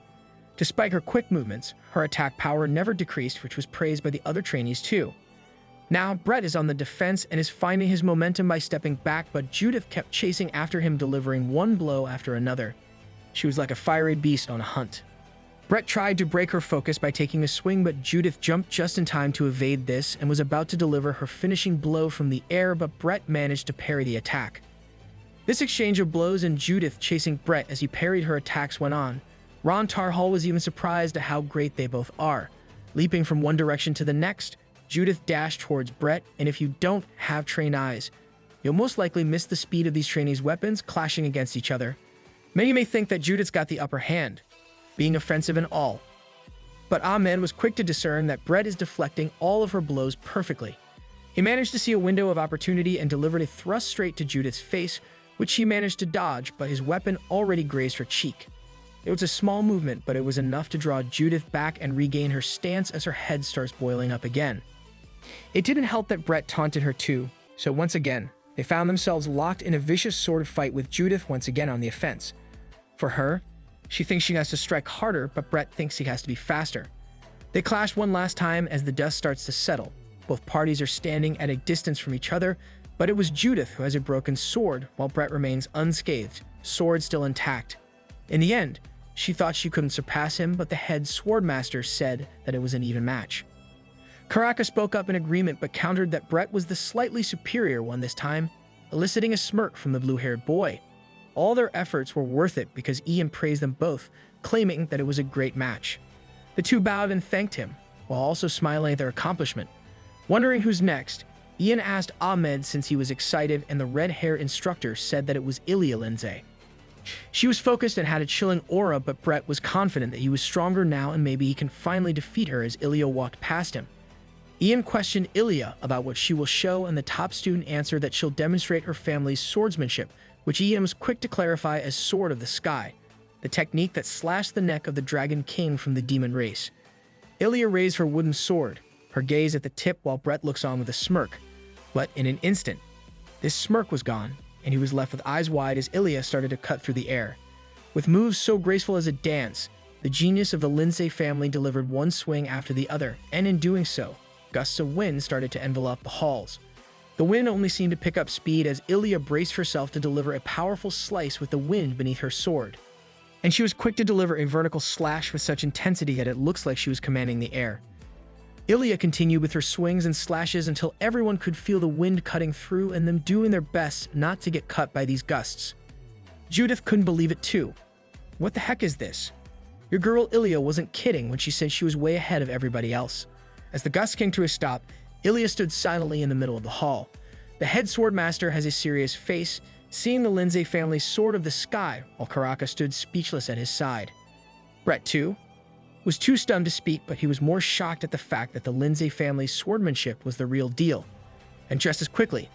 [SPEAKER 1] Despite her quick movements, her attack power never decreased, which was praised by the other trainees too. Now, Brett is on the defense and is finding his momentum by stepping back, but Judith kept chasing after him, delivering one blow after another. She was like a fiery beast on a hunt. Brett tried to break her focus by taking a swing, but Judith jumped just in time to evade this and was about to deliver her finishing blow from the air, but Brett managed to parry the attack. This exchange of blows and Judith chasing Brett as he parried her attacks went on. Ron Tarhal was even surprised at how great they both are. Leaping from one direction to the next, Judith dashed towards Brett, and if you don't have trained eyes, you'll most likely miss the speed of these trainees' weapons clashing against each other. Many may think that Judith's got the upper hand, being offensive and all. But Ahmed was quick to discern that Brett is deflecting all of her blows perfectly. He managed to see a window of opportunity and delivered a thrust straight to Judith's face, which she managed to dodge, but his weapon already grazed her cheek. It was a small movement, but it was enough to draw Judith back and regain her stance as her head starts boiling up again. It didn't help that Brett taunted her too, so once again, they found themselves locked in a vicious sort of fight with Judith once again on the offense. For her, she thinks she has to strike harder, but Brett thinks he has to be faster. They clash one last time as the dust starts to settle. Both parties are standing at a distance from each other, but it was Judith who has a broken sword, while Brett remains unscathed, sword still intact. In the end, she thought she couldn't surpass him, but the head swordmaster said that it was an even match. Karaka spoke up in agreement but countered that Brett was the slightly superior one this time, eliciting a smirk from the blue-haired boy. All their efforts were worth it because Ian praised them both, claiming that it was a great match. The two bowed and thanked him, while also smiling at their accomplishment. Wondering who's next, Ian asked Ahmed since he was excited, and the red-haired instructor said that it was Ilia Lindsay. She was focused and had a chilling aura, but Brett was confident that he was stronger now and maybe he can finally defeat her as Ilia walked past him. Ian questioned Ilia about what she will show, and the top student answered that she'll demonstrate her family's swordsmanship, which Ian was quick to clarify as Sword of the Sky, the technique that slashed the neck of the Dragon King from the demon race. Ilia raised her wooden sword, her gaze at the tip, while Brett looks on with a smirk. But in an instant, this smirk was gone, and he was left with eyes wide as Ilia started to cut through the air. With moves so graceful as a dance, the genius of the Lindsay family delivered one swing after the other, and in doing so, gusts of wind started to envelop the halls. The wind only seemed to pick up speed as Ilia braced herself to deliver a powerful slice with the wind beneath her sword. And she was quick to deliver a vertical slash with such intensity that it looks like she was commanding the air. Ilia continued with her swings and slashes until everyone could feel the wind cutting through and them doing their best not to get cut by these gusts. Judith couldn't believe it too. What the heck is this? Your girl Ilia wasn't kidding when she said she was way ahead of everybody else. As the gust came to a stop, Ilia stood silently in the middle of the hall. The head swordmaster has a serious face, seeing the Lindsay family's Sword of the Sky, while Karaka stood speechless at his side. Brett, too, was too stunned to speak, but he was more shocked at the fact that the Lindsay family's swordsmanship was the real deal. And just as quickly,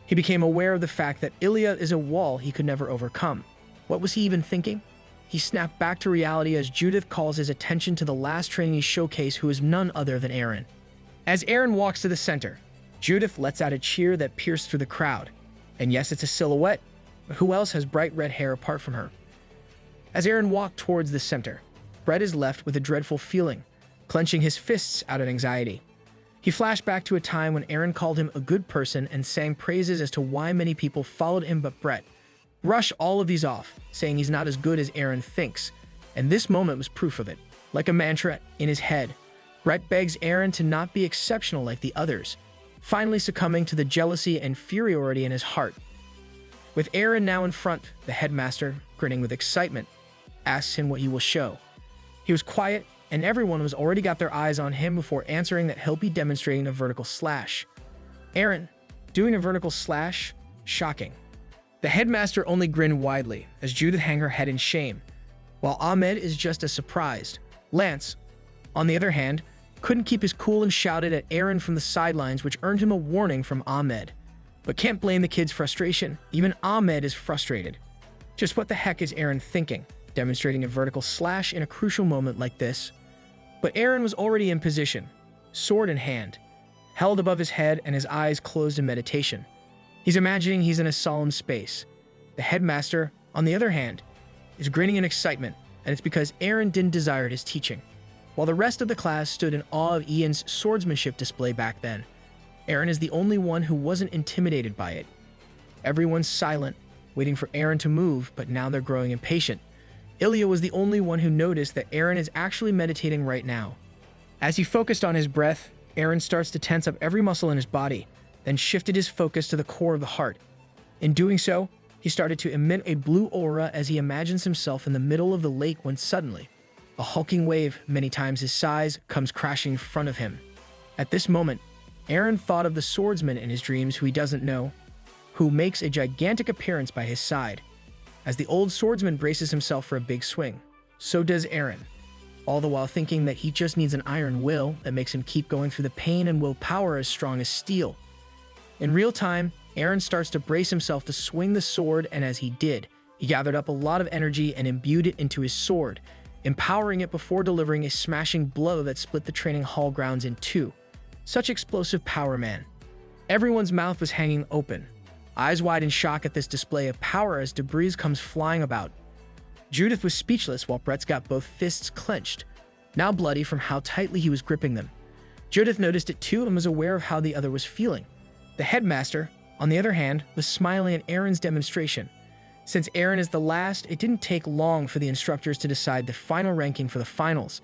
[SPEAKER 1] he became aware of the fact that Ilia is a wall he could never overcome. What was he even thinking? He snapped back to reality as Judith calls his attention to the last trainee showcase, who is none other than Aaron. As Aaron walks to the center, Judith lets out a cheer that pierced through the crowd. And yes, it's a silhouette, but who else has bright red hair apart from her? As Aaron walked towards the center, Brett is left with a dreadful feeling, clenching his fists out of anxiety. He flashed back to a time when Aaron called him a good person and sang praises as to why many people followed him, but Brett brushed all of these off, saying he's not as good as Aaron thinks, and this moment was proof of it. Like a mantra in his head, Brett begs Aaron to not be exceptional like the others, finally succumbing to the jealousy and inferiority in his heart. With Aaron now in front, the headmaster, grinning with excitement, asks him what he will show. He was quiet, and everyone was already got their eyes on him before answering that he'll be demonstrating a vertical slash. Aaron, doing a vertical slash? Shocking. The headmaster only grinned widely as Judith hung her head in shame, while Ahmed is just as surprised. Lance, on the other hand, couldn't keep his cool and shouted at Aaron from the sidelines, which earned him a warning from Ahmed. But can't blame the kid's frustration. Even Ahmed is frustrated. Just what the heck is Aaron thinking, demonstrating a vertical slash in a crucial moment like this? But Aaron was already in position, sword in hand, held above his head and his eyes closed in meditation. He's imagining he's in a solemn space. The headmaster, on the other hand, is grinning in excitement, and it's because Aaron didn't desire his teaching. While the rest of the class stood in awe of Ian's swordsmanship display back then, Aaron is the only one who wasn't intimidated by it. Everyone's silent, waiting for Aaron to move, but now they're growing impatient. Ilia was the only one who noticed that Aaron is actually meditating right now. As he focused on his breath, Aaron starts to tense up every muscle in his body, then shifted his focus to the core of the heart. In doing so, he started to emit a blue aura as he imagines himself in the middle of the lake when suddenly, a hulking wave, many times his size, comes crashing in front of him. At this moment, Aaron thought of the swordsman in his dreams who he doesn't know, who makes a gigantic appearance by his side. As the old swordsman braces himself for a big swing, so does Aaron, all the while thinking that he just needs an iron will that makes him keep going through the pain and willpower as strong as steel. In real time, Aaron starts to brace himself to swing the sword, and as he did, he gathered up a lot of energy and imbued it into his sword, empowering it before delivering a smashing blow that split the training hall grounds in two. Such explosive power, man. Everyone's mouth was hanging open, eyes wide in shock at this display of power as debris comes flying about. Judith was speechless while Brett's got both fists clenched, now bloody from how tightly he was gripping them. Judith noticed it too and was aware of how the other was feeling. The headmaster, on the other hand, was smiling at Aaron's demonstration. Since Aaron is the last, it didn't take long for the instructors to decide the final ranking for the finals.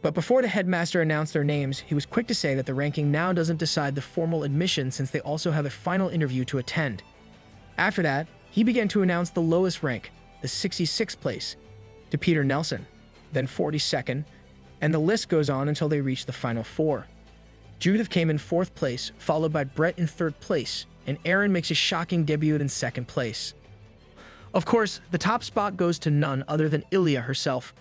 [SPEAKER 1] But before the headmaster announced their names, he was quick to say that the ranking now doesn't decide the formal admission since they also have a final interview to attend. After that, he began to announce the lowest rank, the 66th place, to Peter Nelson, then 42nd, and the list goes on until they reach the final four. Judith came in 4th place, followed by Brett in 3rd place, and Aaron makes a shocking debut in 2nd place. Of course, the top spot goes to none other than Ilia herself.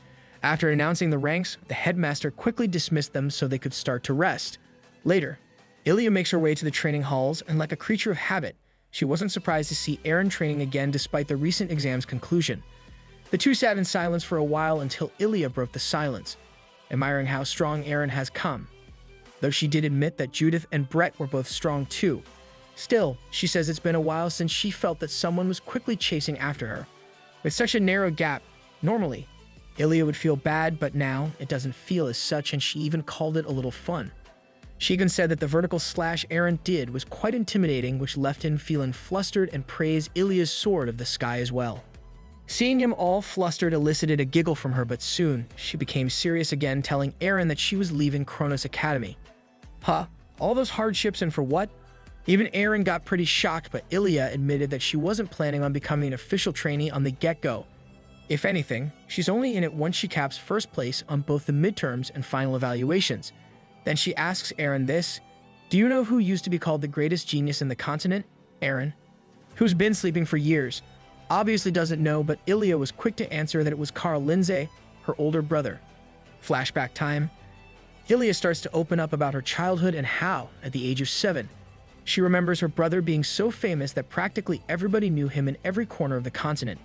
[SPEAKER 1] After announcing the ranks, the headmaster quickly dismissed them so they could start to rest. Later, Ilia makes her way to the training halls, and like a creature of habit, she wasn't surprised to see Aaron training again despite the recent exam's conclusion. The two sat in silence for a while until Ilia broke the silence, admiring how strong Aaron has come. Though she did admit that Judith and Brett were both strong too. Still, she says it's been a while since she felt that someone was quickly chasing after her. With such a narrow gap, normally, Ilia would feel bad, but now it doesn't feel as such, and she even called it a little fun. She even said that the vertical slash Aaron did was quite intimidating, which left him feeling flustered, and praised Ilia's sword of the sky as well. Seeing him all flustered elicited a giggle from her, but soon she became serious again, telling Aaron that she was leaving Kronos Academy. Huh? All those hardships and for what? Even Aaron got pretty shocked, but Ilia admitted that she wasn't planning on becoming an official trainee on the get-go. If anything, she's only in it once she caps 1st place on both the midterms and final evaluations. Then she asks Aaron this: "Do you know who used to be called the greatest genius in the continent?" Aaron, who's been sleeping for years, obviously doesn't know, but Ilia was quick to answer that it was Carl Lindsay, her older brother. Flashback time. Ilia starts to open up about her childhood and how, at the age of 7, she remembers her brother being so famous that practically everybody knew him in every corner of the continent.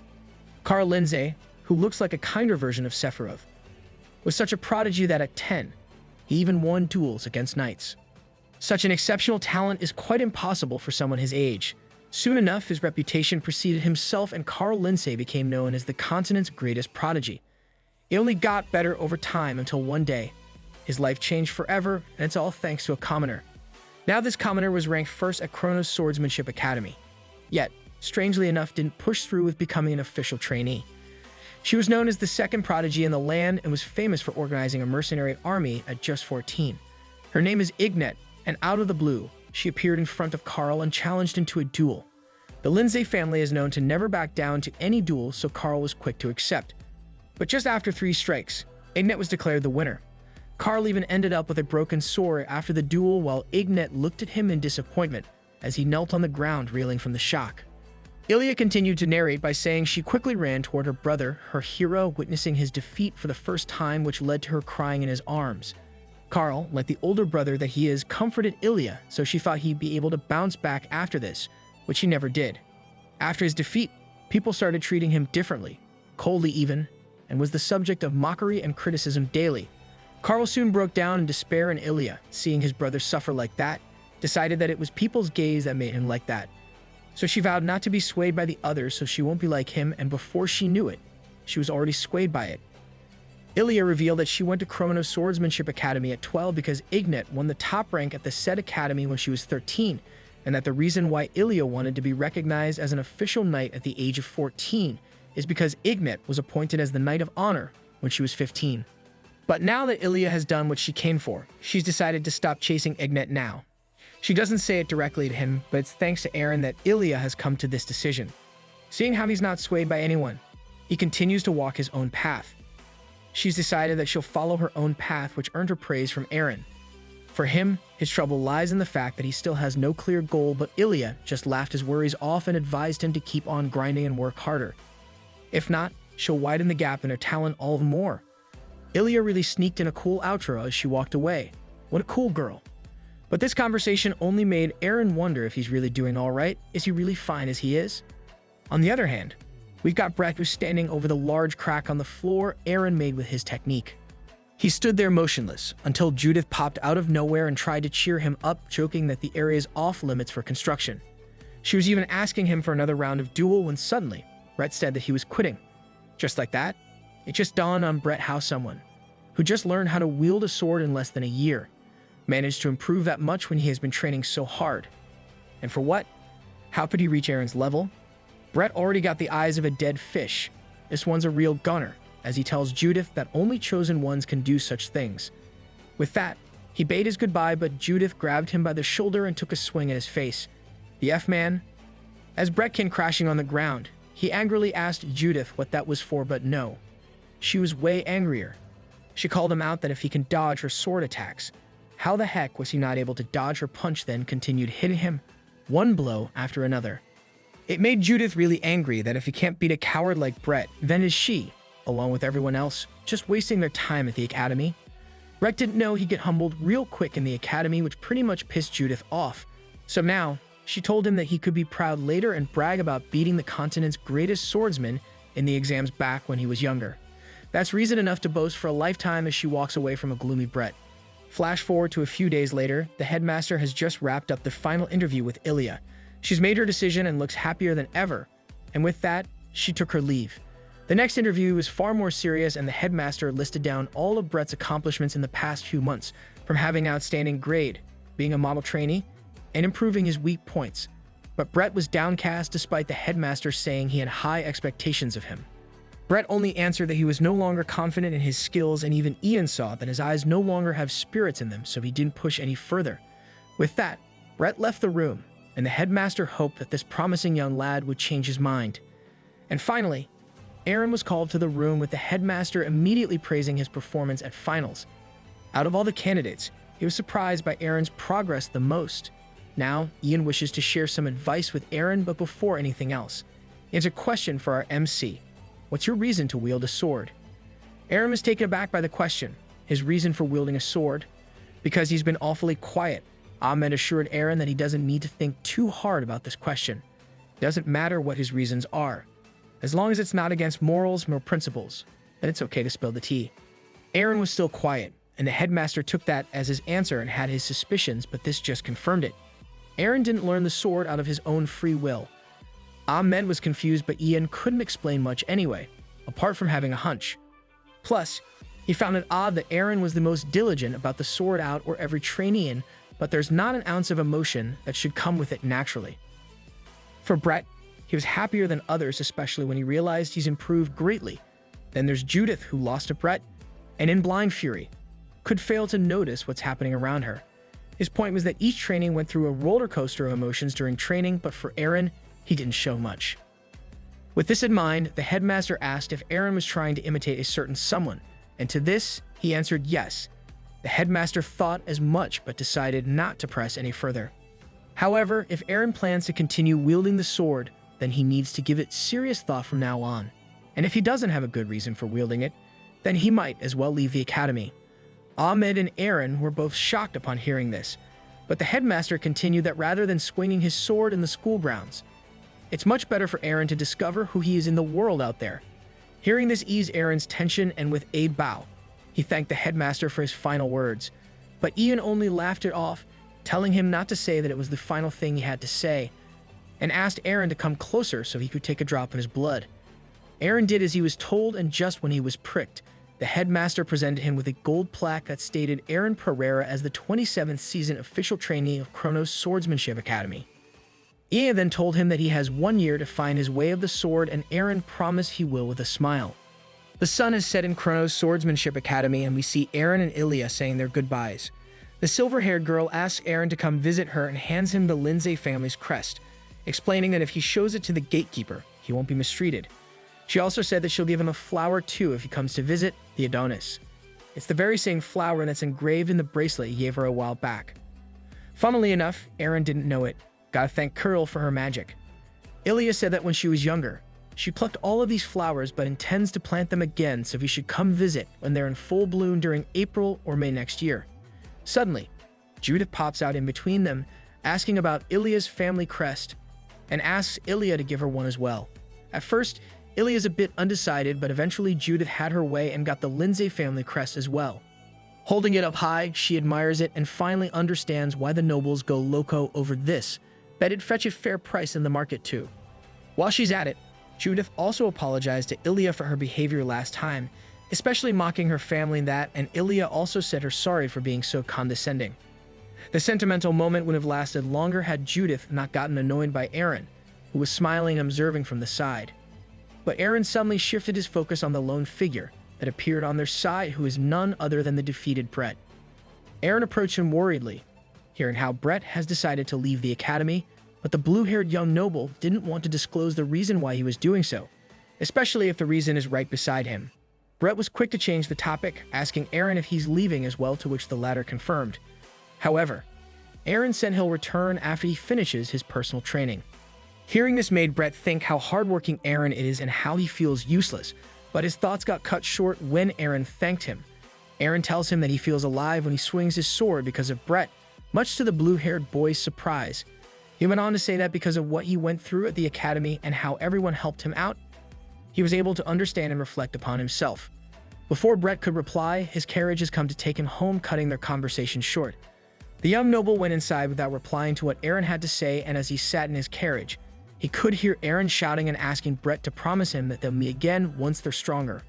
[SPEAKER 1] Carl Lindsay, who looks like a kinder version of Sephiroth, was such a prodigy that at 10, he even won duels against knights. Such an exceptional talent is quite impossible for someone his age. Soon enough, his reputation preceded himself, and Carl Lindsay became known as the continent's greatest prodigy. It only got better over time until one day, his life changed forever, and it's all thanks to a commoner. Now this commoner was ranked 1st at Kronos Swordsmanship Academy, yet, strangely enough, didn't push through with becoming an official trainee. She was known as the 2nd prodigy in the land and was famous for organizing a mercenary army at just 14. Her name is Ignet, and out of the blue, she appeared in front of Carl and challenged him to a duel. The Lindsay family is known to never back down to any duel, so Carl was quick to accept. But just after 3 strikes, Ignet was declared the winner. Carl even ended up with a broken sword after the duel while Ignet looked at him in disappointment as he knelt on the ground reeling from the shock. Ilia continued to narrate by saying she quickly ran toward her brother, her hero, witnessing his defeat for the first time, which led to her crying in his arms. Carl, like the older brother that he is, comforted Ilia, so she thought he'd be able to bounce back after this, which he never did. After his defeat, people started treating him differently, coldly even, and was the subject of mockery and criticism daily. Carl soon broke down in despair, and Ilia, seeing his brother suffer like that, decided that it was people's gaze that made him like that. So she vowed not to be swayed by the others so she won't be like him, and before she knew it, she was already swayed by it. Ilia revealed that she went to Chrono's Swordsmanship Academy at 12 because Ignet won the top rank at the said academy when she was 13, and that the reason why Ilia wanted to be recognized as an official knight at the age of 14 is because Ignet was appointed as the Knight of Honor when she was 15. But now that Ilia has done what she came for, she's decided to stop chasing Ignet now. She doesn't say it directly to him, but it's thanks to Eren that Ilia has come to this decision. Seeing how he's not swayed by anyone, he continues to walk his own path. She's decided that she'll follow her own path, which earned her praise from Eren. For him, his trouble lies in the fact that he still has no clear goal, but Ilia just laughed his worries off and advised him to keep on grinding and work harder. If not, she'll widen the gap in her talent all the more. Ilia really sneaked in a cool outro as she walked away. What a cool girl. But this conversation only made Eren wonder if he's really doing all right. Is he really fine as he is? On the other hand, we've got Brett who's standing over the large crack on the floor Eren made with his technique. He stood there motionless until Judith popped out of nowhere and tried to cheer him up, joking that the area is off limits for construction. She was even asking him for another round of duel when suddenly, Brett said that he was quitting. Just like that, it just dawned on Brett how someone, who just learned how to wield a sword in less than a year, managed to improve that much when he has been training so hard. And for what? How could he reach Eren's level? Brett already got the eyes of a dead fish. This one's a real gunner, as he tells Judith that only chosen ones can do such things. With that, he bade his goodbye, but Judith grabbed him by the shoulder and took a swing at his face. The F-man? As Brett came crashing on the ground, he angrily asked Judith what that was for, but no. She was way angrier. She called him out that if he can dodge her sword attacks, how the heck was he not able to dodge her punch, then continued hitting him, one blow after another. It made Judith really angry that if he can't beat a coward like Brett, then is she, along with everyone else, just wasting their time at the academy? Brett didn't know he'd get humbled real quick in the academy, which pretty much pissed Judith off. So now, she told him that he could be proud later and brag about beating the continent's greatest swordsman in the exams back when he was younger. That's reason enough to boast for a lifetime as she walks away from a gloomy Brett. Flash forward to a few days later, the headmaster has just wrapped up the final interview with Ilia. She's made her decision and looks happier than ever, and with that, she took her leave. The next interview was far more serious, and the headmaster listed down all of Brett's accomplishments in the past few months, from having an outstanding grade, being a model trainee, and improving his weak points. But Brett was downcast despite the headmaster saying he had high expectations of him. Brett only answered that he was no longer confident in his skills, and even Ian saw that his eyes no longer have spirits in them, so he didn't push any further. With that, Brett left the room, and the headmaster hoped that this promising young lad would change his mind. And finally, Eren was called to the room with the headmaster immediately praising his performance at finals. Out of all the candidates, he was surprised by Eren's progress the most. Now, Ian wishes to share some advice with Eren, but before anything else, he has a question for our MC. What's your reason to wield a sword? Eren was taken aback by the question, his reason for wielding a sword. Because he's been awfully quiet, Ahmed assured Eren that he doesn't need to think too hard about this question. It doesn't matter what his reasons are. As long as it's not against morals nor principles, then it's okay to spill the tea. Eren was still quiet, and the headmaster took that as his answer and had his suspicions, but this just confirmed it. Eren didn't learn the sword out of his own free will. Ahmed was confused, but Ian couldn't explain much anyway, apart from having a hunch. Plus, he found it odd that Eren was the most diligent about the sword out or every trainee in, but there's not an ounce of emotion that should come with it naturally. For Brett, he was happier than others, especially when he realized he's improved greatly. Then there's Judith, who lost to Brett, and in blind fury, could fail to notice what's happening around her. His point was that each training went through a roller coaster of emotions during training, but for Eren, he didn't show much. With this in mind, the headmaster asked if Aaron was trying to imitate a certain someone, and to this, he answered yes. The headmaster thought as much but decided not to press any further. However, if Aaron plans to continue wielding the sword, then he needs to give it serious thought from now on. And if he doesn't have a good reason for wielding it, then he might as well leave the academy. Ahmed and Aaron were both shocked upon hearing this, but the headmaster continued that rather than swinging his sword in the school grounds, it's much better for Aaron to discover who he is in the world out there. Hearing this eased Aaron's tension, and with a bow, he thanked the headmaster for his final words, but Ian only laughed it off, telling him not to say that it was the final thing he had to say, and asked Aaron to come closer so he could take a drop of his blood. Aaron did as he was told, and just when he was pricked, the headmaster presented him with a gold plaque that stated Irene Pereira as the 27th season official trainee of Chrono's Swordsmanship Academy. Ilia then told him that he has 1 year to find his way of the sword, and Aaron promised he will with a smile. The sun is set in Chrono's Swordsmanship Academy, and we see Aaron and Ilia saying their goodbyes. The silver-haired girl asks Aaron to come visit her and hands him the Lindsay family's crest, explaining that if he shows it to the gatekeeper, he won't be mistreated. She also said that she'll give him a flower too if he comes to visit the Adonis. It's the very same flower that's engraved in the bracelet he gave her a while back. Funnily enough, Aaron didn't know it. Gotta thank Curl for her magic. Ilia said that when she was younger, she plucked all of these flowers but intends to plant them again, so he should come visit when they're in full bloom during April or May next year. Suddenly, Judith pops out in between them, asking about Ilia's family crest, and asks Ilia to give her one as well. At first, Ilia's a bit undecided, but eventually Judith had her way and got the Lindsay family crest as well. Holding it up high, she admires it and finally understands why the nobles go loco over this, but it'd fetch a fair price in the market too. While she's at it, Judith also apologized to Ilia for her behavior last time, especially mocking her family in that, and Ilia also said her sorry for being so condescending. The sentimental moment would have lasted longer had Judith not gotten annoyed by Aaron, who was smiling and observing from the side. But Aaron suddenly shifted his focus on the lone figure that appeared on their side, who is none other than the defeated Brett. Aaron approached him worriedly, hearing how Brett has decided to leave the academy, but the blue-haired young noble didn't want to disclose the reason why he was doing so, especially if the reason is right beside him. Brett was quick to change the topic, asking Aaron if he's leaving as well, to which the latter confirmed. However, Aaron said he'll return after he finishes his personal training. Hearing this made Brett think how hardworking Aaron is and how he feels useless, but his thoughts got cut short when Aaron thanked him. Aaron tells him that he feels alive when he swings his sword because of Brett, much to the blue-haired boy's surprise. He went on to say that because of what he went through at the academy and how everyone helped him out, he was able to understand and reflect upon himself. Before Brett could reply, his carriage has come to take him home, cutting their conversation short. The young noble went inside without replying to what Aaron had to say, and as he sat in his carriage, he could hear Aaron shouting and asking Brett to promise him that they'll meet again once they're stronger.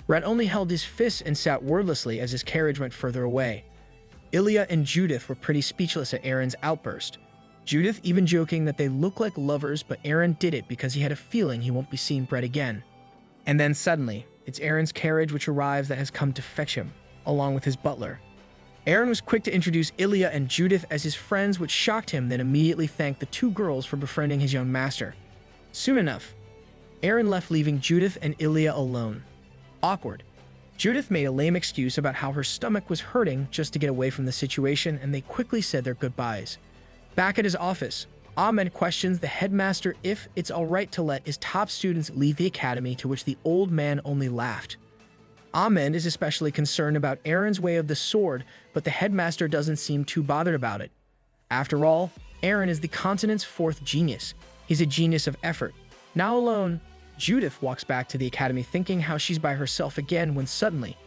[SPEAKER 1] Brett only held his fists and sat wordlessly as his carriage went further away. Ilia and Judith were pretty speechless at Aaron's outburst. Judith even joking that they look like lovers, but Aaron did it because he had a feeling he won't be seeing Brett again. And then suddenly, it's Aaron's carriage which arrives that has come to fetch him, along with his butler. Aaron was quick to introduce Ilia and Judith as his friends, which shocked him, then immediately thanked the two girls for befriending his young master. Soon enough, Aaron left, leaving Judith and Ilia alone. Awkward. Judith made a lame excuse about how her stomach was hurting just to get away from the situation, and they quickly said their goodbyes. Back at his office, Ahmed questions the headmaster if it's alright to let his top students leave the academy, to which the old man only laughed. Ahmed is especially concerned about Aaron's way of the sword, but the headmaster doesn't seem too bothered about it. After all, Aaron is the continent's fourth genius. He's a genius of effort. Now alone, Judith walks back to the academy thinking how she's by herself again, when suddenly,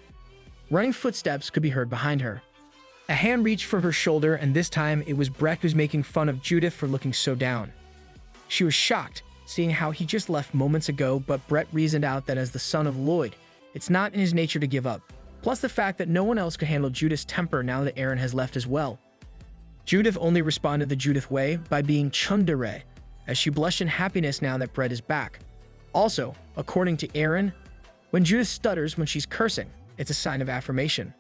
[SPEAKER 1] running footsteps could be heard behind her. A hand reached for her shoulder, and this time it was Brett who's making fun of Judith for looking so down. She was shocked, seeing how he just left moments ago, but Brett reasoned out that as the son of Lloyd, it's not in his nature to give up, plus the fact that no one else could handle Judith's temper now that Aaron has left as well. Judith only responded the Judith way by being tsundere, as she blushed in happiness now that Brett is back. Also, according to Aaron, when Judith stutters when she's cursing, it's a sign of affirmation.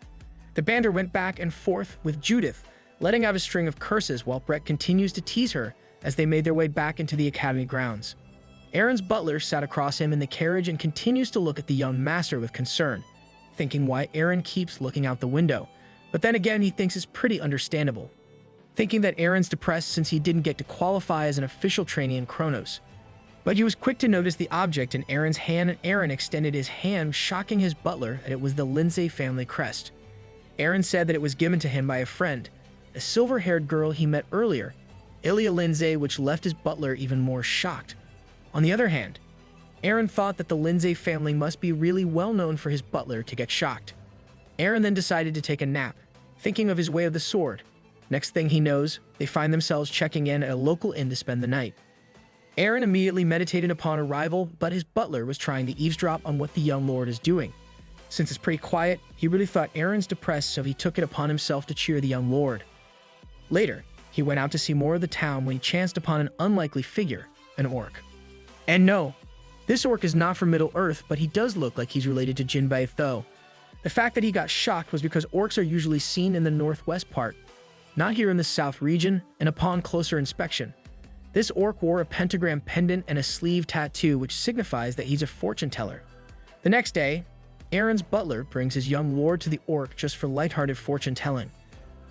[SPEAKER 1] The banter went back and forth, with Judith letting out a string of curses while Brett continues to tease her as they made their way back into the academy grounds. Aaron's butler sat across him in the carriage and continues to look at the young master with concern, thinking why Aaron keeps looking out the window. But then again, he thinks it's pretty understandable, thinking that Aaron's depressed since he didn't get to qualify as an official trainee in Kronos. But he was quick to notice the object in Aaron's hand, and Aaron extended his hand, shocking his butler that it was the Lindsay family crest. Aaron said that it was given to him by a friend, a silver-haired girl he met earlier, Ilia Lindsay, which left his butler even more shocked. On the other hand, Aaron thought that the Lindsay family must be really well known for his butler to get shocked. Aaron then decided to take a nap, thinking of his way of the sword. Next thing he knows, they find themselves checking in at a local inn to spend the night. Aaron immediately meditated upon arrival, but his butler was trying to eavesdrop on what the young lord is doing. Since it's pretty quiet, he really thought Aaron's depressed, so he took it upon himself to cheer the young lord. Later, he went out to see more of the town when he chanced upon an unlikely figure, an orc. And no, this orc is not from Middle Earth, but he does look like he's related to Jinbei though. The fact that he got shocked was because orcs are usually seen in the northwest part, not here in the south region, and upon closer inspection. This orc wore a pentagram pendant and a sleeve tattoo, which signifies that he's a fortune teller. The next day, Aaron's butler brings his young lord to the orc just for lighthearted fortune telling.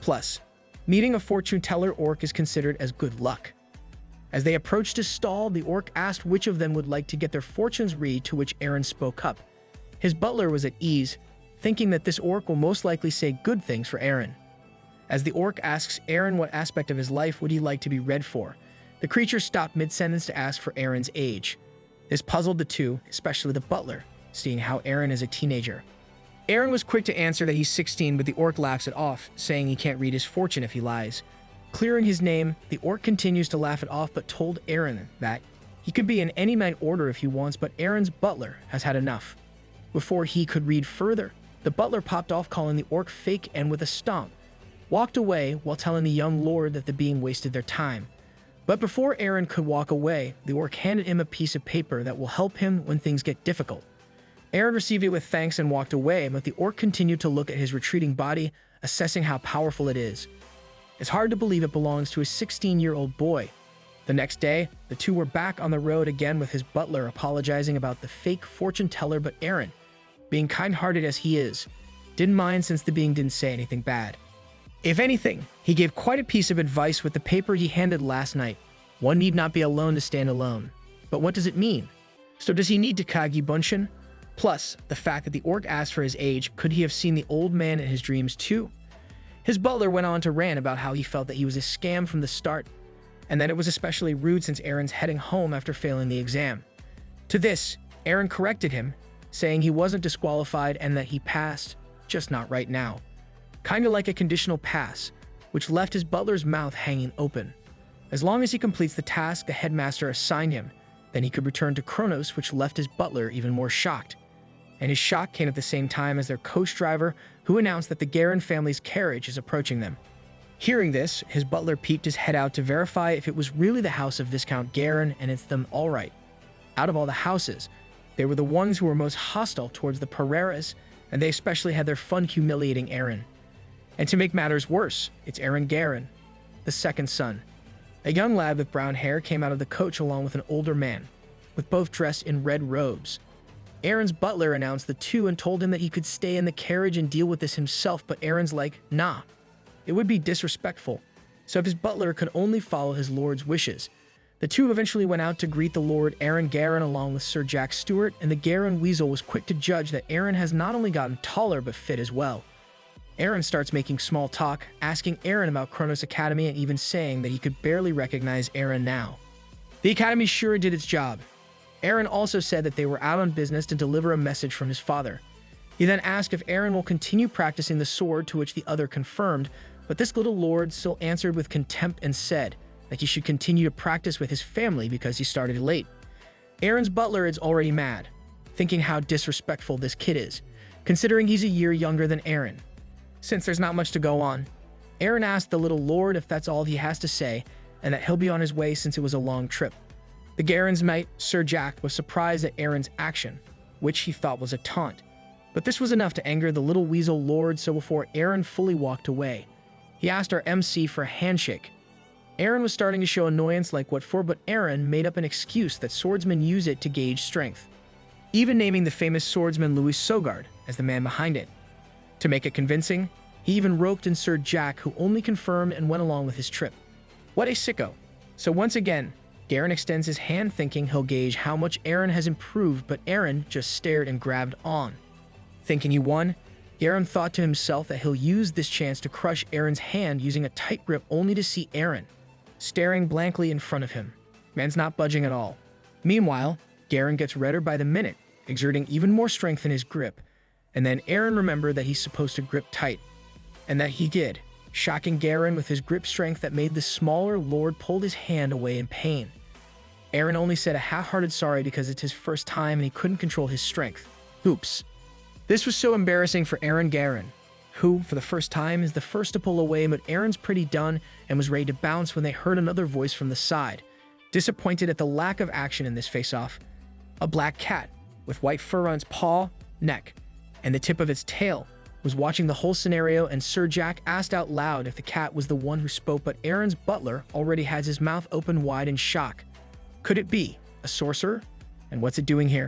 [SPEAKER 1] Plus, meeting a fortune teller orc is considered as good luck. As they approached his stall, the orc asked which of them would like to get their fortunes read, to which Aaron spoke up. His butler was at ease, thinking that this orc will most likely say good things for Aaron. As the orc asks Aaron what aspect of his life would he like to be read for, the creature stopped mid-sentence to ask for Aaron's age. This puzzled the two, especially the butler, seeing how Aaron is a teenager. Aaron was quick to answer that he's 16, but the orc laughs it off, saying he can't read his fortune if he lies. Clearing his name, the orc continues to laugh it off but told Aaron that he could be in any night order if he wants, but Aaron's butler has had enough. Before he could read further, the butler popped off, calling the orc fake, and with a stomp, walked away while telling the young lord that the being wasted their time. But before Aaron could walk away, the orc handed him a piece of paper that will help him when things get difficult. Aaron received it with thanks and walked away, but the orc continued to look at his retreating body, assessing how powerful it is. It's hard to believe it belongs to a 16-year-old boy. The next day, the two were back on the road again with his butler apologizing about the fake fortune teller, but Aaron, being kind-hearted as he is, didn't mind since the being didn't say anything bad. If anything, he gave quite a piece of advice with the paper he handed last night. One need not be alone to stand alone. But what does it mean? So does he need to Kagi Bunshin? Plus, the fact that the orc asked for his age, could he have seen the old man in his dreams too? His butler went on to rant about how he felt that he was a scam from the start, and that it was especially rude since Aaron's heading home after failing the exam. To this, Aaron corrected him, saying he wasn't disqualified and that he passed, just not right now. Kinda like a conditional pass, which left his butler's mouth hanging open. As long as he completes the task the headmaster assigned him, then he could return to Kronos, which left his butler even more shocked. And his shock came at the same time as their coach driver, who announced that the Garin family's carriage is approaching them. Hearing this, his butler peeped his head out to verify if it was really the house of Viscount Garin, and it's them all right. Out of all the houses, they were the ones who were most hostile towards the Pereiras, and they especially had their fun humiliating Aaron. And to make matters worse, it's Aaron Garin, the second son. A young lad with brown hair came out of the coach along with an older man, with both dressed in red robes. Aaron's butler announced the two and told him that he could stay in the carriage and deal with this himself, but Aaron's like, nah, it would be disrespectful. So if his butler could only follow his lord's wishes. The two eventually went out to greet the Lord Aaron Garin along with Sir Jack Stewart, and the Garin Weasel was quick to judge that Aaron has not only gotten taller but fit as well. Aaron starts making small talk, asking Aaron about Kronos Academy and even saying that he could barely recognize Aaron now. The academy sure did its job. Aaron also said that they were out on business to deliver a message from his father. He then asked if Aaron will continue practicing the sword, to which the other confirmed, but this little lord still answered with contempt and said that he should continue to practice with his family because he started late. Aaron's butler is already mad, thinking how disrespectful this kid is, considering he's a year younger than Aaron. Since there's not much to go on, Aaron asked the little lord if that's all he has to say, and that he'll be on his way since it was a long trip. The Garin's mate, Sir Jack, was surprised at Aaron's action, which he thought was a taunt. But this was enough to anger the little weasel lord, so before Aaron fully walked away, he asked our MC for a handshake. Aaron was starting to show annoyance like what for, but Aaron made up an excuse that swordsmen use it to gauge strength, even naming the famous swordsman Louis Sogard as the man behind it. To make it convincing, he even roped in Sir Jack, who only confirmed and went along with his trip. What a sicko. So once again, Garen extends his hand thinking he'll gauge how much Aaron has improved, but Aaron just stared and grabbed on. Thinking he won, Garen thought to himself that he'll use this chance to crush Aaron's hand using a tight grip, only to see Aaron staring blankly in front of him. Man's not budging at all. Meanwhile, Garen gets redder by the minute, exerting even more strength in his grip, and then Aaron remembered that he's supposed to grip tight, and that he did, shocking Garen with his grip strength that made the smaller lord pull his hand away in pain. Aaron only said a half-hearted sorry because it's his first time and he couldn't control his strength. Oops. This was so embarrassing for Aaron Garen, who, for the first time, is the first to pull away, but Aaron's pretty done and was ready to bounce when they heard another voice from the side. Disappointed at the lack of action in this face-off, a black cat with white fur on its paw, neck, and the tip of its tail was watching the whole scenario, and Sir Jack asked out loud if the cat was the one who spoke, but Aaron's butler already has his mouth open wide in shock. Could it be a sorcerer? And what's it doing here?